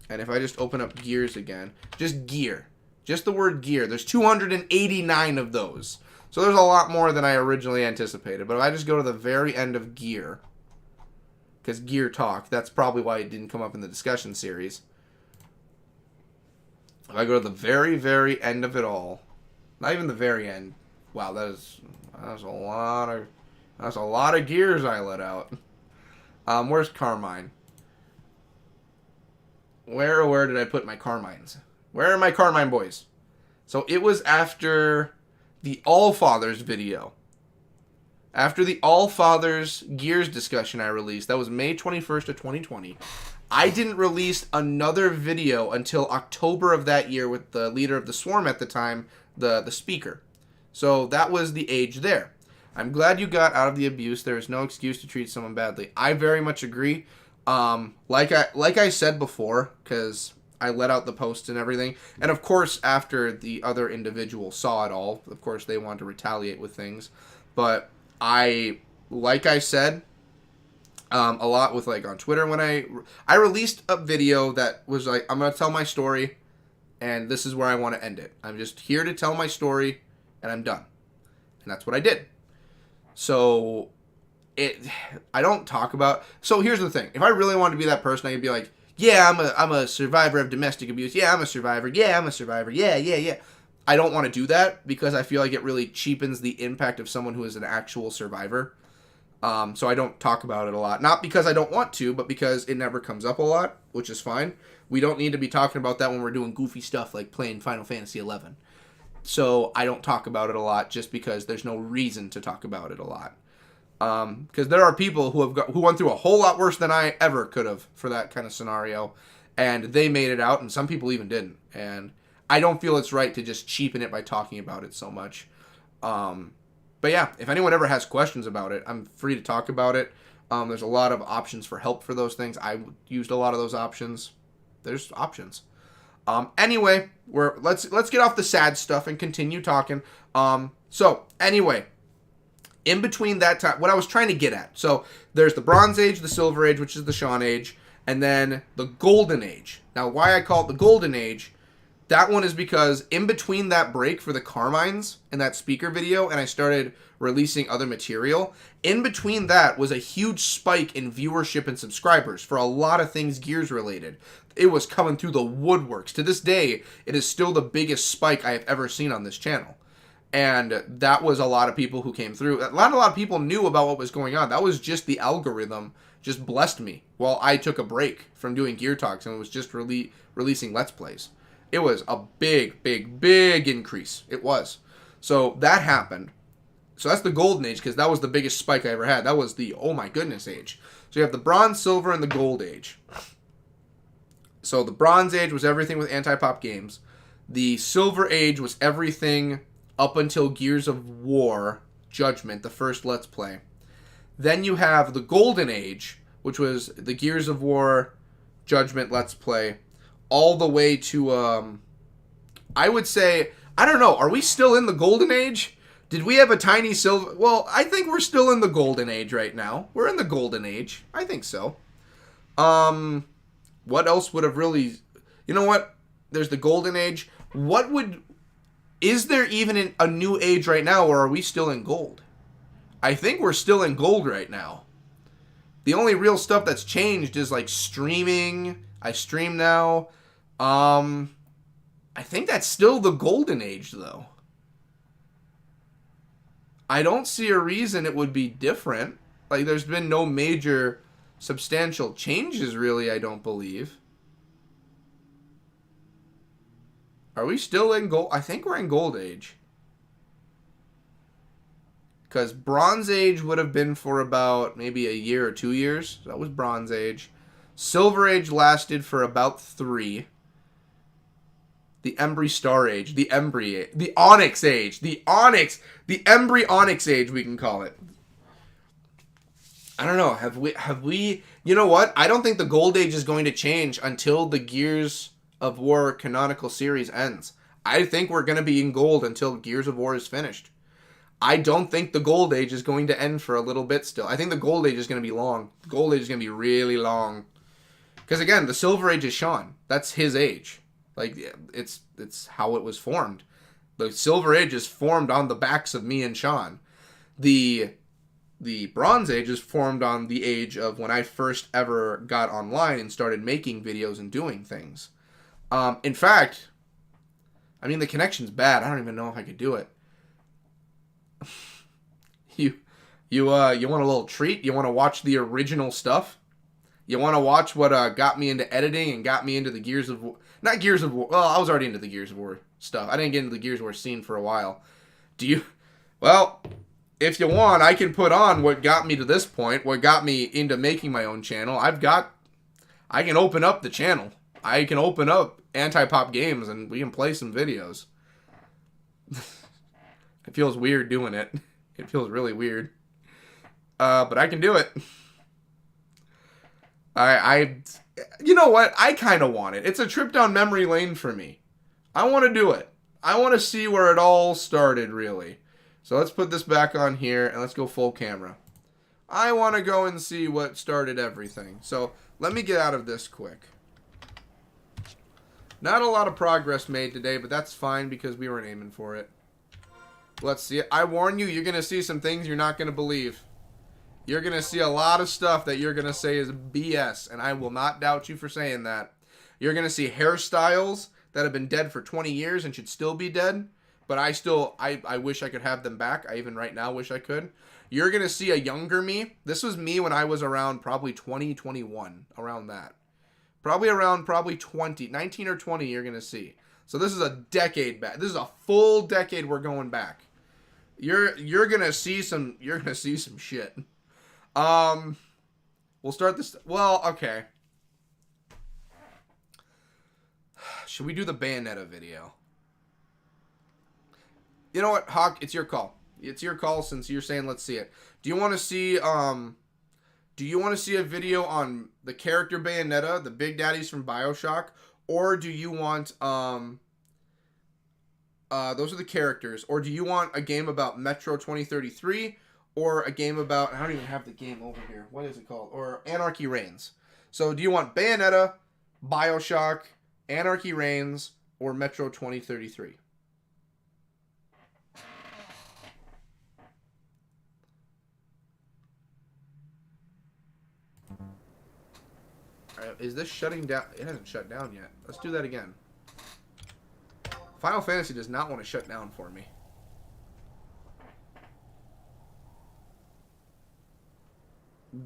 And if I just open up Gears again, just gear. Just the word gear. There's 289 of those. So there's a lot more than I originally anticipated. But if I just go to the very end of Gear, because Gear Talk, that's probably why it didn't come up in the discussion series. If I go to the very, very end of it all, not even the very end. Wow, that's a lot of gears I let out. Where's Carmine? Where did I put my Carmines? Where are my Carmine boys? So it was after the Allfathers video. After the Allfathers Gears discussion I released, that was May 21st of 2020. I didn't release another video until October of that year with the leader of the Swarm at the time, the speaker. So that was the age there. I'm glad you got out of the abuse. There is no excuse to treat someone badly. I very much agree. Like I said before, because I let out the posts and everything, and of course after the other individual saw it all, of course they wanted to retaliate with things, but like I said, a lot with like on Twitter when I released a video that was like, I'm gonna tell my story, and this is where I want to end it. I'm just here to tell my story, and I'm done, and that's what I did. So I don't talk about. So here's the thing: if I really wanted to be that person, I could be like, "Yeah, I'm a survivor of domestic abuse. Yeah, I'm a survivor. Yeah, I'm a survivor. Yeah." I don't want to do that because I feel like it really cheapens the impact of someone who is an actual survivor. So I don't talk about it a lot. Not because I don't want to, but because it never comes up a lot, which is fine. We don't need to be talking about that when we're doing goofy stuff like playing Final Fantasy XI. So I don't talk about it a lot just because there's no reason to talk about it a lot. Because there are people who went through a whole lot worse than I ever could have for that kind of scenario, and they made it out, and some people even didn't. And I don't feel it's right to just cheapen it by talking about it so much. But yeah, if anyone ever has questions about it, I'm free to talk about it. There's a lot of options for help for those things. I used a lot of those options. There's options. Anyway, let's get off the sad stuff and continue talking. So anyway, in between that time, what I was trying to get at. So there's the Bronze Age, the Silver Age, which is the Sean Age, and then the Golden Age. Now, why I call it the Golden Age, That one is because in between that break for the Carmines and that speaker video, and I started releasing other material, in between that was a huge spike in viewership and subscribers for a lot of things Gears related. It was coming through the woodworks. To this day, it is still the biggest spike I have ever seen on this channel. And that was a lot of people who came through. A lot of people knew about what was going on. That was just the algorithm just blessed me while I took a break from doing Gear Talks and was just releasing Let's Plays. It was a big, big, big increase. It was. So that happened. So that's the golden age, because that was the biggest spike I ever had. That was the oh my goodness age. So you have the bronze, silver, and the gold age. So the bronze age was everything with anti-pop games. The silver age was everything up until Gears of War Judgment, the first Let's Play. Then you have the golden age, which was the Gears of War Judgment Let's Play, all the way to, I would say, I don't know, are we still in the golden age? Did we have a tiny silver? Well, I think we're still in the golden age right now. We're in the golden age. I think so. What else would have really... You know what? There's the golden age. What would... Is there even a new age right now, or are we still in gold? I think we're still in gold right now. The only real stuff that's changed is, like, streaming. I stream now. I think that's still the golden age, though. I don't see a reason it would be different. Like, there's been no major substantial changes, really, I don't believe. Are we still in gold? I think we're in gold age. Because bronze age would have been for about maybe a year or 2 years. So that was bronze age. Silver age lasted for about 3. The Embry Star Age. The Embry... The Onyx Age. The Onyx... The Embry Onyx Age, we can call it. I don't know. Have we... You know what? I don't think the Gold Age is going to change until the Gears of War canonical series ends. I think we're going to be in gold until Gears of War is finished. I don't think the Gold Age is going to end for a little bit still. I think the Gold Age is going to be long. The Gold Age is going to be really long. Because again, the Silver Age is Sean. That's his age. Like, it's how it was formed. The Silver Age is formed on the backs of me and Sean. The Bronze Age is formed on the age of when I first ever got online and started making videos and doing things. In fact, I mean, the connection's bad. I don't even know if I could do it. You want a little treat? You want to watch the original stuff? You want to watch what got me into editing and got me into the Gears of War? Not Gears of War. Well, I was already into the Gears of War stuff. I didn't get into the Gears of War scene for a while. Do you? Well, if you want, I can put on what got me to this point, what got me into making my own channel. I can open up the channel. I can open up Anti-Pop Games and we can play some videos. It feels weird doing it. It feels really weird. But I can do it. You know what? I kind of want it. It's a trip down memory lane for me. I want to do it. I want to see where it all started, really. So let's put this back on here, and let's go full camera. I want to go and see what started everything. So let me get out of this quick. Not a lot of progress made today, but that's fine because we weren't aiming for it. Let's see it. I warn you, you're going to see some things you're not going to believe. You're going to see a lot of stuff that you're going to say is BS, and I will not doubt you for saying that. You're going to see hairstyles that have been dead for 20 years and should still be dead, but I wish I could have them back. I even right now wish I could. You're going to see a younger me. This was me when I was around probably 20, 21, around that. Probably around 20, 19 or 20 you're going to see. So this is a decade back. This is a full decade we're going back. You're going to see some shit. We'll start this. Well, okay. Should we do the Bayonetta video? You know what, Hawk? It's your call. It's your call since you're saying let's see it. Do you want to see a video on the character Bayonetta, the big daddies from BioShock, or do you want those are the characters, or do you want a game about Metro 2033? Or a game about, I don't even have the game over here. What is it called? Or Anarchy Reigns. So do you want Bayonetta, BioShock, Anarchy Reigns, or Metro 2033? Is this shutting down? It hasn't shut down yet. Let's do that again. Final Fantasy does not want to shut down for me.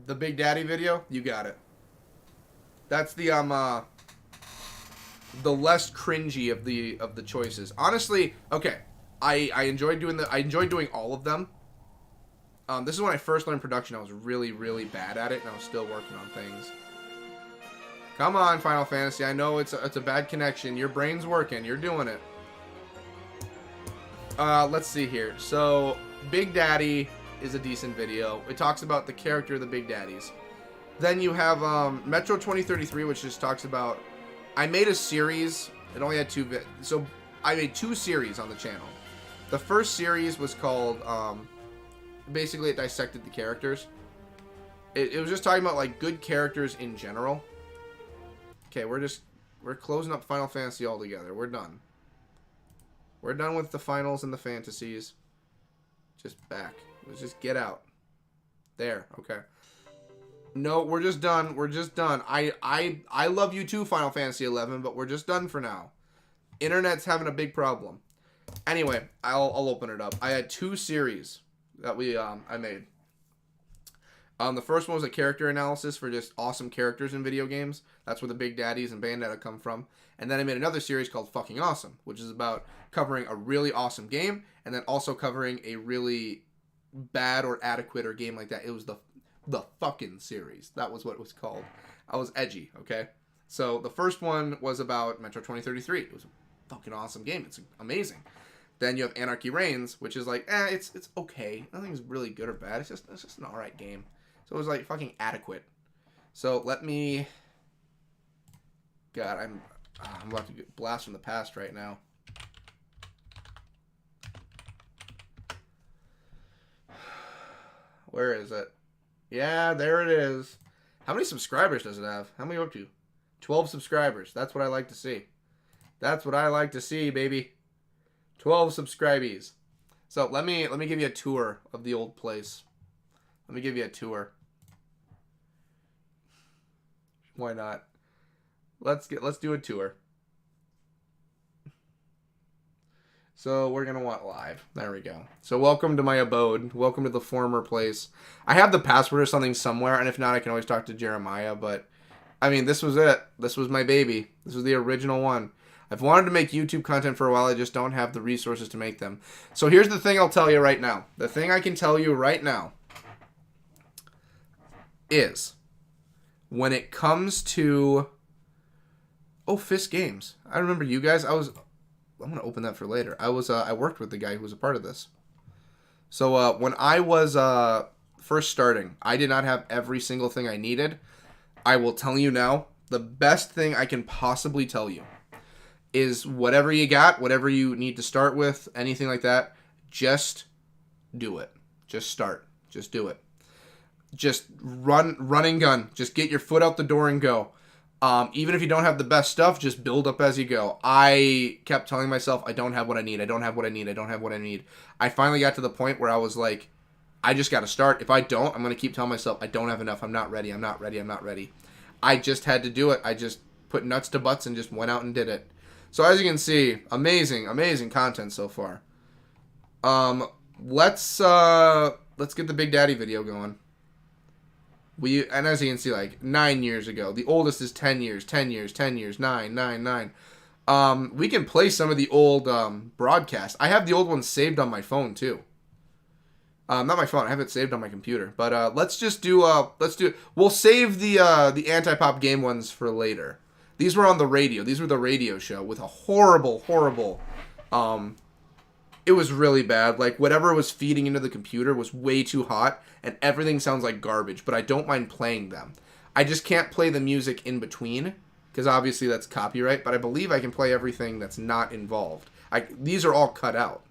The Big Daddy video? You got it. That's the less cringy of the choices. Honestly, okay. I enjoyed doing all of them. This is when I first learned production. I was really, really bad at it, and I was still working on things. Come on, Final Fantasy. I know it's a bad connection. Your brain's working. You're doing it. Let's see here. So, Big Daddy is a decent video. It talks about the character of the Big Daddies. Then you have Metro 2033, which just talks about... I made a series. It only had so I made 2 series on the channel. The first series was called... basically, it dissected the characters. It was just talking about, like, good characters in general. Okay, we're closing up Final Fantasy altogether. We're done. We're done with the finals and the fantasies. Just back. Let's just get out. There. Okay. No, we're just done. We're just done. I love you too, Final Fantasy 11, but we're just done for now. Internet's having a big problem. Anyway, I'll open it up. I had 2 series that I made. The first one was a character analysis for just awesome characters in video games. That's where the Big Daddies and Bayonetta come from. And then I made another series called Fucking Awesome, which is about covering a really awesome game and then also covering a really bad or adequate or game like that. It was the fucking series. That was what it was called. I was edgy, okay? So the first one was about Metro 2033. It was a fucking awesome game. It's amazing. Then you have Anarchy Reigns, which is like, it's okay. Nothing's really good or bad. It's just an alright game. So it was like fucking adequate. So let me... God, I'm about to get blast from the past right now. Where is it? Yeah, there it is. How many subscribers does it have? How many are up to? 12 subscribers. That's what I like to see. That's what I like to see, baby. 12 subscribees. So let me give you a tour of the old place. Let me give you a tour. Why not? Let's do a tour. So we're gonna want live. There we go. So welcome to my abode. Welcome to the former place. I have the password or something somewhere, and if not, I can always talk to Jeremiah. But I mean, this was it. This was my baby. This was the original one. I've wanted to make YouTube content for a while. I just don't have the resources to make them. So here's the thing I'll tell you right now. The thing I can tell you right now is when it comes to... Oh, Fist Games. I remember you guys. I'm going to open that for later. I worked with the guy who was a part of this. So when I was first starting, I did not have every single thing I needed. I will tell you now, the best thing I can possibly tell you is whatever you got, whatever you need to start with, anything like that, just do it. Just start. Just do it. Just run and gun. Just get your foot out the door and go. Even if you don't have the best stuff, just build up as you go. I kept telling myself, I don't have what I need. I don't have what I need. I don't have what I need. I finally got to the point where I was like, I just got to start. If I don't, I'm going to keep telling myself, I don't have enough. I'm not ready. I'm not ready. I'm not ready. I just had to do it. I just put nuts to butts and just went out and did it. So as you can see, amazing content so far. Let's get the Big Daddy video going. And as you can see, like 9 years ago, the oldest is 10 years, 10 years, 10 years, 9, 9, 9. We can play some of the old broadcasts. I have the old ones saved on my phone too. Not my phone. I have it saved on my computer. But let's do. We'll save the anti-pop game ones for later. These were on the radio. These were the radio show with a horrible. It was really bad. Like, whatever was feeding into the computer was way too hot, and everything sounds like garbage, but I don't mind playing them. I just can't play the music in between, because obviously that's copyright, but I believe I can play everything that's not involved. These are all cut out.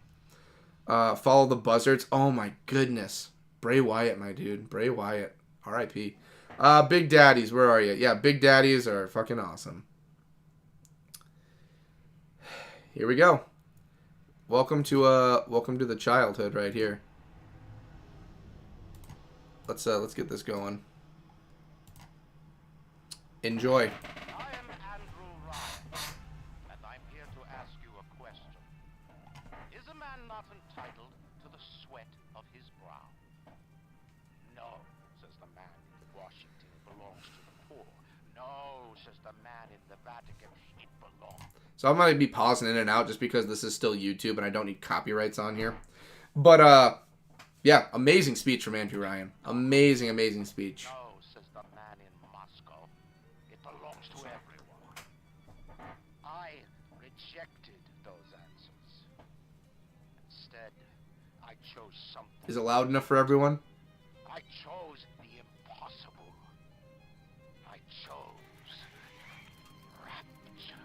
Follow the Buzzards. Oh my goodness. Bray Wyatt, my dude. Bray Wyatt. R.I.P. Big Daddies, where are you? Yeah, Big Daddies are fucking awesome. here we go. Welcome to the childhood right here. Let's get this going. Enjoy. I am Andrew Ryan, and I'm here to ask you a question. Is a man not entitled to the sweat of his brow? No, says the man in Washington, it belongs to the poor. No, says the man in the Vatican, it belongs. So I might be pausing in and out just because this is still YouTube and I don't need copyrights on here. But yeah, amazing speech from Andrew Ryan. Amazing, amazing speech. No, says the man in Moscow, it belongs to everyone. I rejected those answers. Instead, I chose something. Is it loud enough for everyone? I chose the impossible. I chose rapture.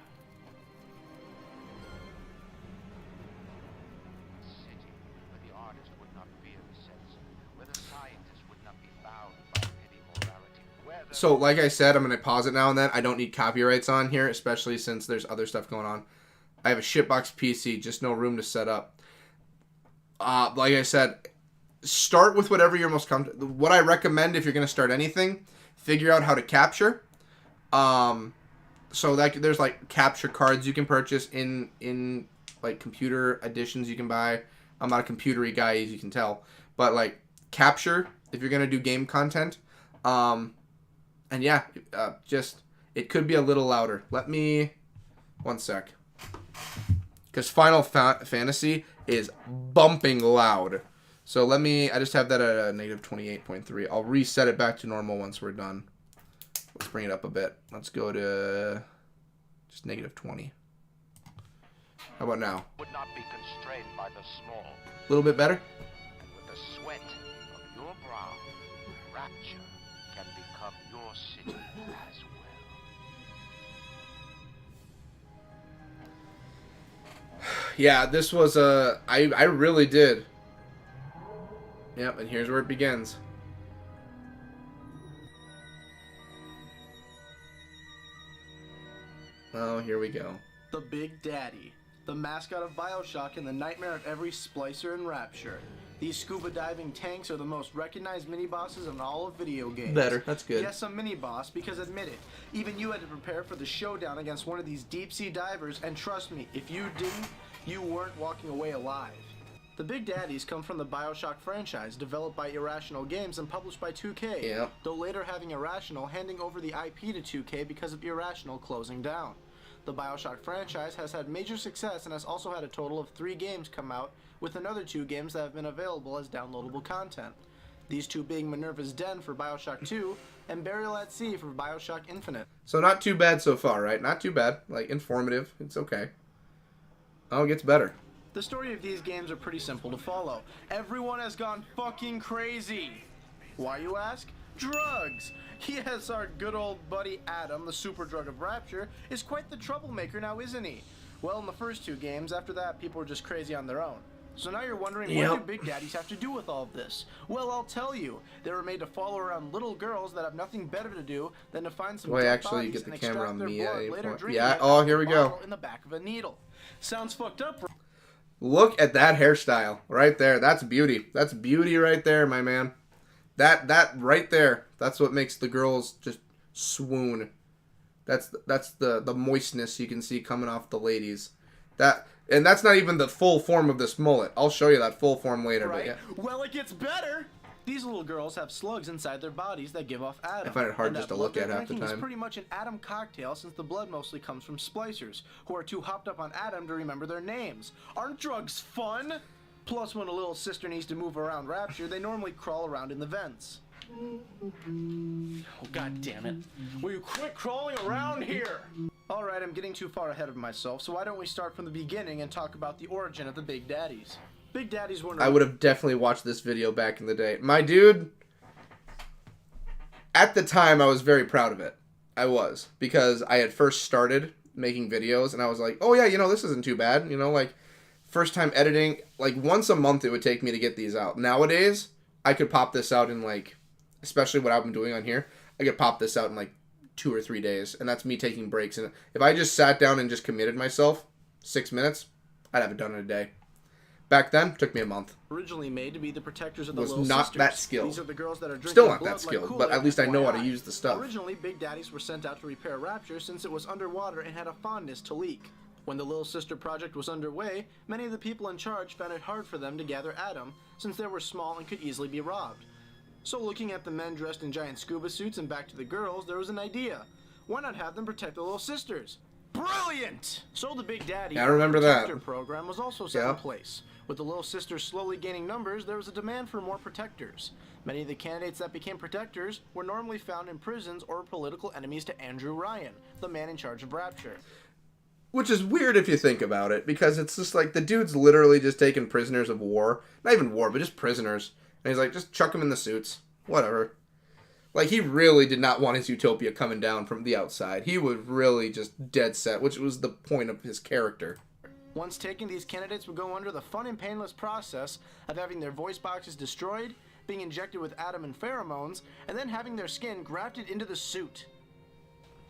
A city where the artist would not fear the censor, where the scientist would not be bound by petty morality, where the... So, like I said, I'm going to pause it now and then. I don't need copyrights on here, especially since there's other stuff going on. I have a shitbox PC, just no room to set up. Like I said, start with whatever you're most comfortable. What I recommend if you're going to start anything, figure out how to capture. So that there's like capture cards you can purchase in like computer editions you can buy. I'm not a computery guy, as you can tell, but like capture if you're going to do game content. And yeah, just it could be a little louder. Let me 1 sec. Because Final Fantasy is bumping loud. So let me, I just have that at a negative 28.3. I'll reset it back to normal once we're done. Let's bring it up a bit. Let's go to just negative 20. How about now? would not be constrained by the small. A little bit better? And with the sweat of your brow, rapture can become your city as well. Yeah, this was I really did. Yep, and here's where it begins. Oh, here we go. The Big Daddy, the mascot of BioShock and the nightmare of every splicer in Rapture. These scuba diving tanks are the most recognized mini-bosses in all of video games. Better, that's good. Yes, a mini-boss, because admit it, even you had to prepare for the showdown against one of these deep-sea divers, and trust me, if you didn't, you weren't walking away alive. The Big Daddies come from the BioShock franchise, developed by Irrational Games and published by 2K, Yep. though later having Irrational handing over the IP to 2K because of Irrational closing down. The BioShock franchise has had major success and has also had a total of 3 games come out, with another 2 games that have been available as downloadable content. These 2 being Minerva's Den for BioShock 2 and Burial at Sea for BioShock Infinite. So not too bad so far, right? Not too bad. Like, informative. It's okay. Oh, it gets better. The story of these games are pretty simple to follow. Everyone has gone fucking crazy. Why, you ask? Drugs! Yes, our good old buddy Adam, the super drug of Rapture, is quite the troublemaker now, isn't he? Well, in the first 2 games, after that, people were just crazy on their own. So now you're wondering, what do Big Daddies have to do with all of this? Well, I'll tell you. They were made to follow around little girls that have nothing better to do than to find some dead actually bodies get the and camera extract on their me at blood, any later point. drinking Yeah, it oh, out of here a we go. bottle in the back of a needle. Sounds fucked up, right? Look at that hairstyle right there. That's beauty. That's beauty right there, my man. That right there. That's what makes the girls just swoon. That's the moistness you can see coming off the ladies. And that's not even the full form of this mullet. I'll show you that full form later. Right? But yeah. Well, it gets better. These little girls have slugs inside their bodies that give off Adam. I find it hard And just that to look blood at they're half the drinking time. is pretty much an Adam cocktail, since the blood mostly comes from splicers, who are too hopped up on Adam to remember their names. Aren't drugs fun? Plus, when a little sister needs to move around Rapture, they normally crawl around in the vents. Oh, god damn it. Will you quit crawling around here? Alright, I'm getting too far ahead of myself, so why don't we start from the beginning and talk about the origin of the Big Daddies. Big Daddies were... I would have definitely watched this video back in the day. My dude, at the time, I was very proud of it. I was. Because I had first started making videos, and I was like, oh yeah, this isn't too bad. Like, first time editing, like, once a month it would take me to get these out. Nowadays, I could pop this out in, like, especially what I've been doing on here, I could pop this out in, like, 2 or 3 days, and that's me taking breaks. And if I just sat down and just committed myself, 6 minutes, I'd have it done in a day. Back then, it took me a month. Originally made to be the protectors of the Was little not sisters. that skilled. These are the girls that are drinking Still not blood that skilled, like but at least I know how to FYI. use the stuff. Originally, Big Daddies were sent out to repair Rapture since it was underwater and had a fondness to leak. When the Little Sister project was underway, many of the people in charge found it hard for them to gather Adam, since they were small and could easily be robbed. So looking at the men dressed in giant scuba suits and back to the girls, there was an idea. Why not have them protect the Little Sisters? Brilliant! So the Big Daddy I remember that. Protector program was also set in place. With the Little Sisters slowly gaining numbers, there was a demand for more protectors. Many of the candidates that became protectors were normally found in prisons or political enemies to Andrew Ryan, the man in charge of Rapture. Which is weird if you think about it, because it's just like the dude's literally just taking prisoners of war. Not even war, but just prisoners. And he's like, just chuck them in the suits. Whatever. Like, he really did not want his utopia coming down from the outside. He was really just dead set, which was the point of his character. Once taken, these candidates would go under the fun and painless process of having their voice boxes destroyed, being injected with Adam and pheromones, and then having their skin grafted into the suit.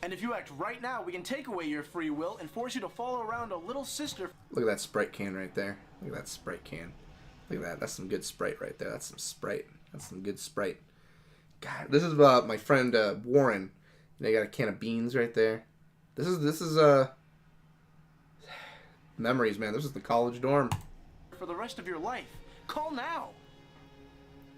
And if you act right now, we can take away your free will and force you to follow around a little sister. Look at that Sprite can right there. Look at that Sprite can. Look at that. That's some good Sprite right there. That's some Sprite. That's some good Sprite. God, this is my friend Warren. They got a can of beans right there. This is memories, man. This is the college dorm. For the rest of your life. Call now.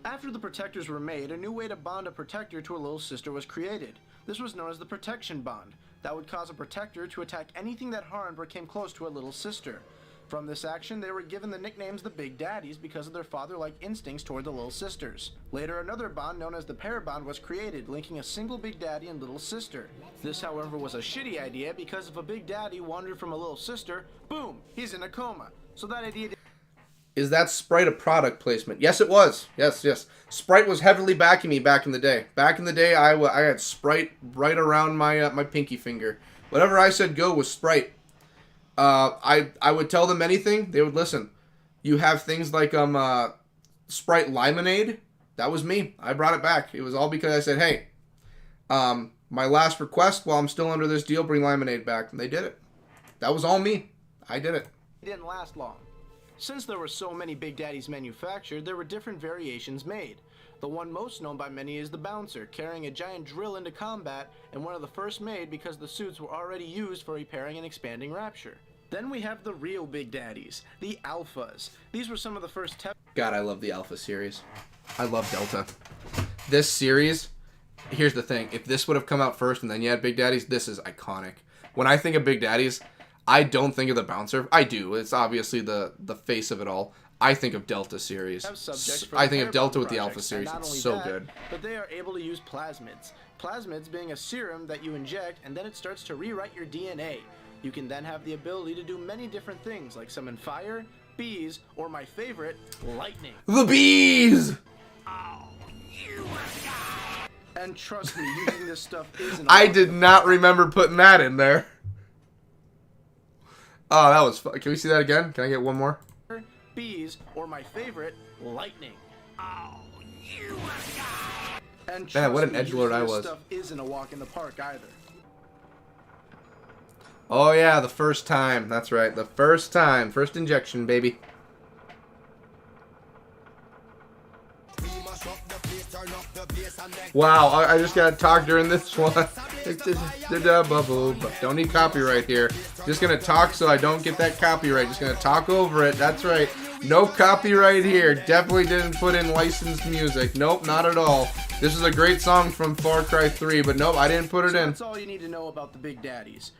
After the protectors were made, a new way to bond a protector to a little sister was created. This was known as the protection bond. That would cause a protector to attack anything that harmed or came close to a little sister. From this action, they were given the nicknames the Big Daddies because of their father-like instincts toward the little sisters. Later, another bond known as the pair bond was created, linking a single Big Daddy and little sister. This, however, was a shitty idea because if a Big Daddy wandered from a little sister, boom, he's in a coma. So that idea... Is that Sprite a product placement? Yes, it was. Yes. Sprite was heavily backing me back in the day. Back in the day, I had Sprite right around my my pinky finger. Whatever I said go was Sprite. I would tell them anything, they would listen. You have things like Sprite Limonade. That was me. I brought it back. It was all because I said, hey, my last request while I'm still under this deal, bring Limonade back. And they did it. That was all me. I did it. It didn't last long. Since there were so many Big Daddies manufactured, there were different variations made. The one most known by many is the Bouncer, carrying a giant drill into combat, and one of the first made because the suits were already used for repairing and expanding Rapture. Then we have the real Big Daddies, the Alphas. These were some of the first God, I love the Alpha series. I love Delta. This series, here's the thing. If this would have come out first and then you had Big Daddies, this is iconic. When I think of Big Daddies, I don't think of the Bouncer. I do. It's obviously the face of it all. I think of Delta series. I think of Delta with the Alpha series. It's so good. But they are able to use plasmids. Plasmids being a serum that you inject and then it starts to rewrite your DNA. You can then have the ability to do many different things like summon fire, bees, or my favorite, lightning. The bees! And trust me, using this stuff isn't... I did not remember putting that in there. Oh, that was fun. Can we see that again? Can I get one more? Bees, or my favorite, lightning. And Man, what an trust me, edgelord I this was. Stuff isn't a walk in the park either. Oh yeah, the first time. That's right. The first time. First injection, baby. Wow, I just gotta talk during this one. Don't need copyright here. Just gonna talk so I don't get that copyright. Just gonna talk over it. That's right. No copyright here. Definitely didn't put in licensed music. Nope, not at all. This is a great song from Far Cry 3, but nope, I didn't put it in. That's all you need to know about the Big Daddies.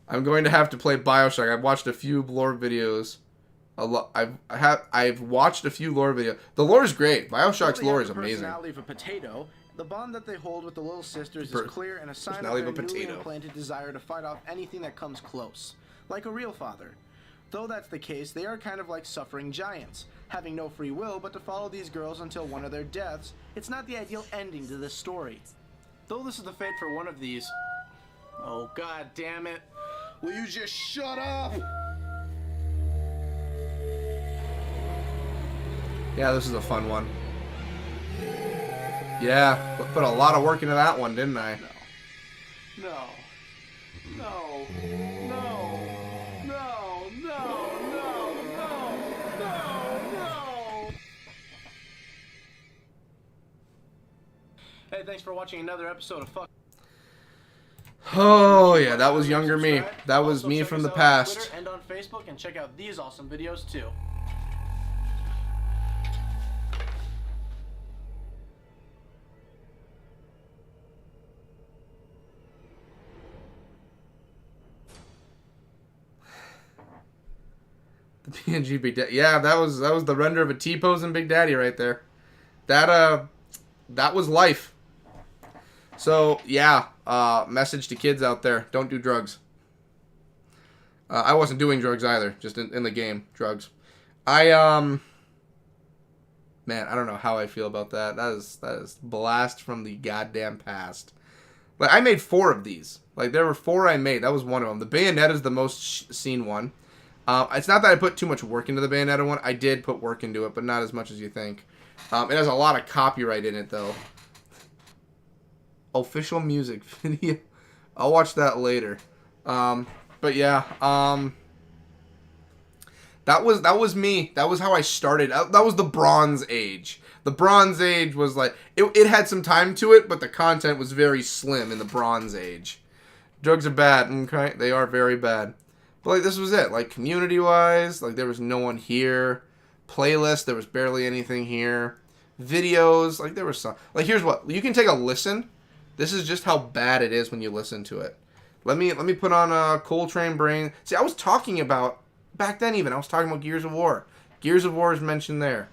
I'm going to have to play BioShock. I've watched a few lore videos. I've watched a few lore videos. The lore is great. BioShock's lore is amazing. The personality of a potato. The bond that they hold with the little sisters is clear and a sign of their newly implanted desire to fight off anything that comes close, like a real father. Though that's the case, they are kind of like suffering giants, having no free will but to follow these girls until one of their deaths. It's not the ideal ending to this story. Though this is the fate for one of these... Oh, god damn it. Will you just shut up? Yeah, this is a fun one. Yeah, put a lot of work into that one, didn't I? No. No. No. No. No. Hey, thanks for watching another episode of Fuck. Oh yeah, that was younger me. That was Also, me check from us the out on past. Twitter and on Facebook, and check out these awesome videos too. The PNG Big Daddy. Yeah, that was the render of a T-pose and Big Daddy right there. That was life. So yeah, message to kids out there: don't do drugs. I wasn't doing drugs either, just in the game, drugs. Man, I don't know how I feel about that. That is blast from the goddamn past. Like, I made 4 of these. Like, there were 4 I made. That was one of them. The Bayonetta is the most seen one. It's not that I put too much work into the Bayonetta one. I did put work into it, but not as much as you think. It has a lot of copyright in it, though. Official music video. I'll watch that later. But yeah, that was me. That was how I started. That was the Bronze Age. The Bronze Age was like, it had some time to it, but the content was very slim in the Bronze Age. Drugs are bad, okay? They are very bad. But like, this was it. Like, community-wise, like, there was no one here. Playlist, there was barely anything here. Videos, like, there was some. Like, here's what. You can take a listen. This is just how bad it is when you listen to it. Let me put on Coltrane Brain. See, I was talking about, back then even, I was talking about Gears of War. Gears of War is mentioned there.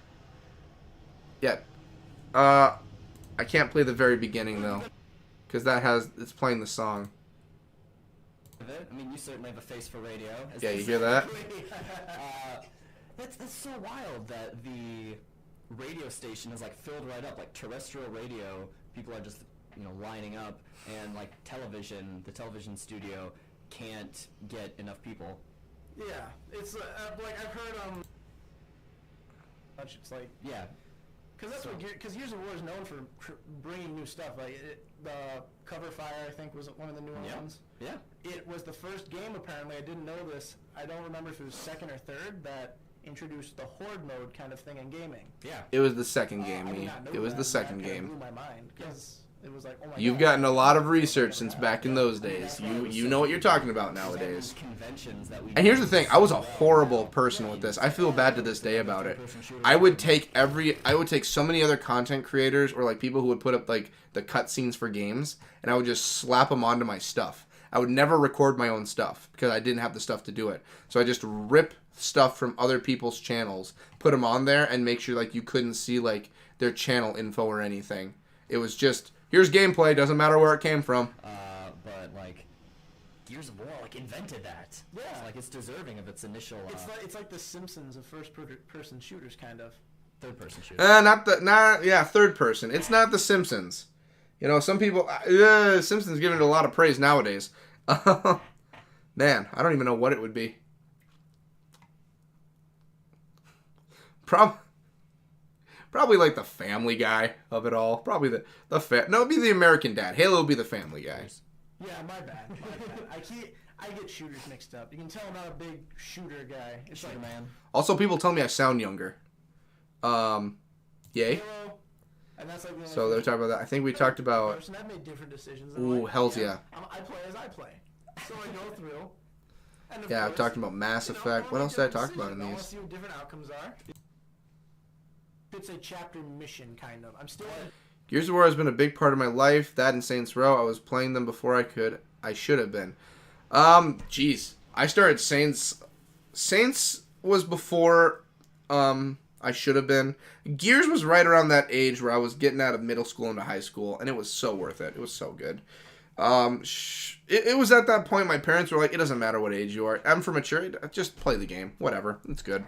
Yeah. I can't play the very beginning, though. Because it's playing the song. I mean, you certainly have a face for radio. Yeah, you hear that? That's so wild that the radio station is like filled right up, like terrestrial radio. People are just, you know, lining up, and like television, the television studio can't get enough people. Yeah, it's like I've heard it's like Yeah. because that's what because Gears of War is known for bringing new stuff. Like the Cover Fire, I think, was one of the newer ones. Yeah. It was the first game, apparently. I didn't know this. I don't remember if it was second or third that introduced the horde mode kind of thing in gaming. Yeah. It was the second game, I did me. not know It was that, the and second that kinda game. blew my mind because it was like, oh my You've God. gotten a lot of research since back in those days. You know what you're talking about There's all nowadays. these conventions that we And here's the thing, I was a horrible person with this. I feel bad to this day about it. I would take so many other content creators or like people who would put up like the cutscenes for games, and I would just slap them onto my stuff. I would never record my own stuff because I didn't have the stuff to do it. So I just rip stuff from other people's channels, put them on there, and make sure like you couldn't see like their channel info or anything. It was just, here's gameplay, doesn't matter where it came from. But like Gears of War like invented that. Yeah. It's like it's deserving of its initial It's like the Simpsons of first-person shooters, kind of. third-person shooter. Third person. It's not The Simpsons. You know, some people, Simpsons giving it a lot of praise nowadays. Man, I don't even know what it would be. Probably like the Family Guy of it all. Probably it'd be the American Dad. Halo would be the Family Guy. Yeah, my bad. I get shooters mixed up. You can tell I'm not a big shooter guy. It's like, man. Also, people tell me I sound younger. Yay. Halo, and that's like the only So they were talking about that. I think we talked about. person. I've made different decisions. I'm Ooh, like, hells yeah. I play as I play. So I go through. And of Yeah, I've course, talked about Mass you know, Effect. I'll What make else did I different talk about in decisions. I want to these? see what different outcomes are. It's a chapter mission, kind of. I'm still. Gears of War has been a big part of my life. That and Saints Row. I was playing them before I should have been. Jeez. I started Saints. Saints was before I should have been. Gears was right around that age where I was getting out of middle school into high school, and it was so worth it. It was so good. It was at that point my parents were like, it doesn't matter what age you are. I'm for maturity. Just play the game. Whatever. It's good.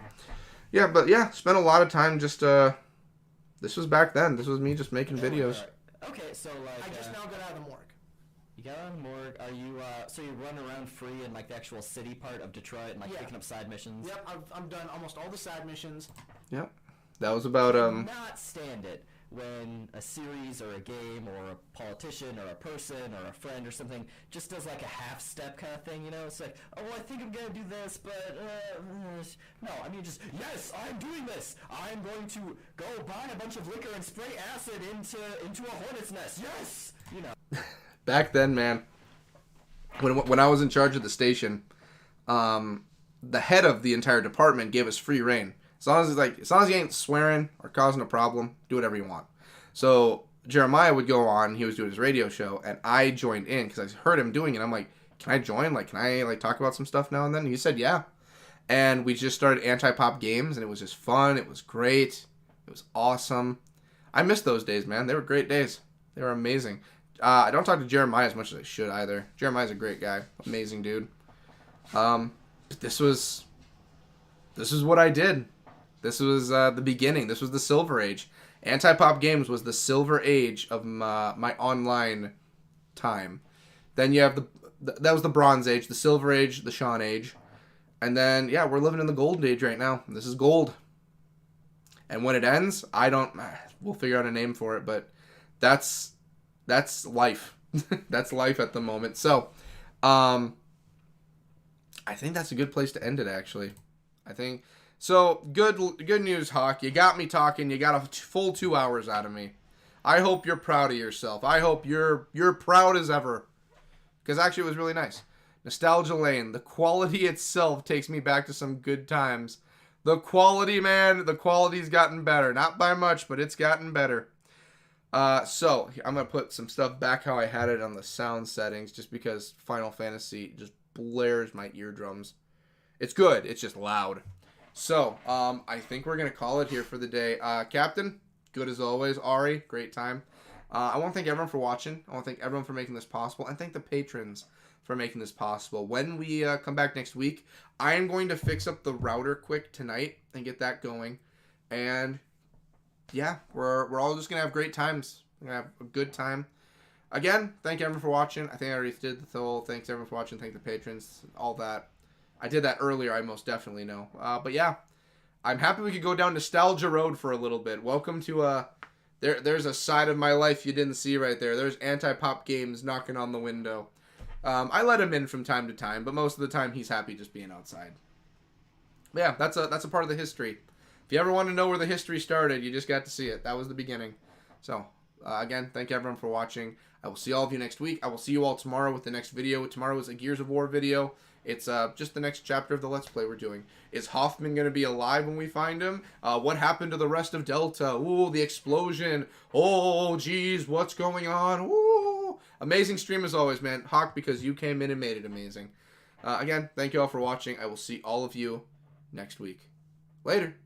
Yeah, but yeah, spent a lot of time just, this was back then. This was me just making videos. Okay, so like I just now got out of the morgue. you got on morgue. Are you so you run around free in like the actual city part of Detroit and like Yeah. picking up side missions? Yep, I'm done almost all the side missions. Yep. That was about, Not stand it when a series or a game or a politician or a person or a friend or something just does like a half step kind of thing, you know? It's like, oh, well, I think I'm gonna do this, but no, I mean just, yes, I'm doing this. I'm going to go buy a bunch of liquor and spray acid into a hornet's nest. Yes, you know. Back then, man, when I was in charge of the station, the head of the entire department gave us free reign. As long as you ain't swearing or causing a problem, do whatever you want. So Jeremiah would go on, he was doing his radio show, and I joined in because I heard him doing it. I'm like, can I join? Like, can I like talk about some stuff now and then? And he said, yeah. And we just started Anti-Pop Games, and it was just fun. It was great. It was awesome. I miss those days, man. They were great days. They were amazing. I don't talk to Jeremiah as much as I should either. Jeremiah's a great guy. Amazing dude. This was what I did. This was the beginning. This was the Silver Age. Anti-Pop Games was the Silver Age of my online time. Then you have that was the Bronze Age, the Silver Age, the Sean Age. And then, yeah, we're living in the Golden Age right now. This is gold. And when it ends, we'll figure out a name for it, but that's life. That's life at the moment. So, I think that's a good place to end it, actually. So, good news, Hawk. You got me talking. You got a full 2 hours out of me. I hope you're proud of yourself. I hope you're proud as ever. Because actually, it was really nice. Nostalgia Lane. The quality itself takes me back to some good times. The quality, man. The quality's gotten better. Not by much, but it's gotten better. So, I'm going to put some stuff back how I had it on the sound settings. Just because Final Fantasy just blares my eardrums. It's good. It's just loud. So, I think we're going to call it here for the day. Captain, good as always. Ari, great time. I want to thank everyone for watching. I want to thank everyone for making this possible. And thank the patrons for making this possible. When we come back next week, I am going to fix up the router quick tonight and get that going. And, yeah, we're all just going to have great times. We're going to have a good time. Again, thank everyone for watching. I think I already did the whole thanks everyone for watching. Thank the patrons. All that. I did that earlier, I most definitely know. But yeah, I'm happy we could go down Nostalgia Road for a little bit. Welcome to, there's a side of my life you didn't see right there. There's Anti-Pop Games knocking on the window. I let him in from time to time, but most of the time he's happy just being outside. But yeah, that's a part of the history. If you ever want to know where the history started, you just got to see it. That was the beginning. So, again, thank everyone for watching. I will see all of you next week. I will see you all tomorrow with the next video. Tomorrow is a Gears of War video. It's just the next chapter of the Let's Play we're doing. Is Hoffman going to be alive when we find him? What happened to the rest of Delta? Ooh, the explosion. Oh, geez, what's going on? Ooh. Amazing stream as always, man. Hawk, because you came in and made it amazing. Again, thank you all for watching. I will see all of you next week. Later.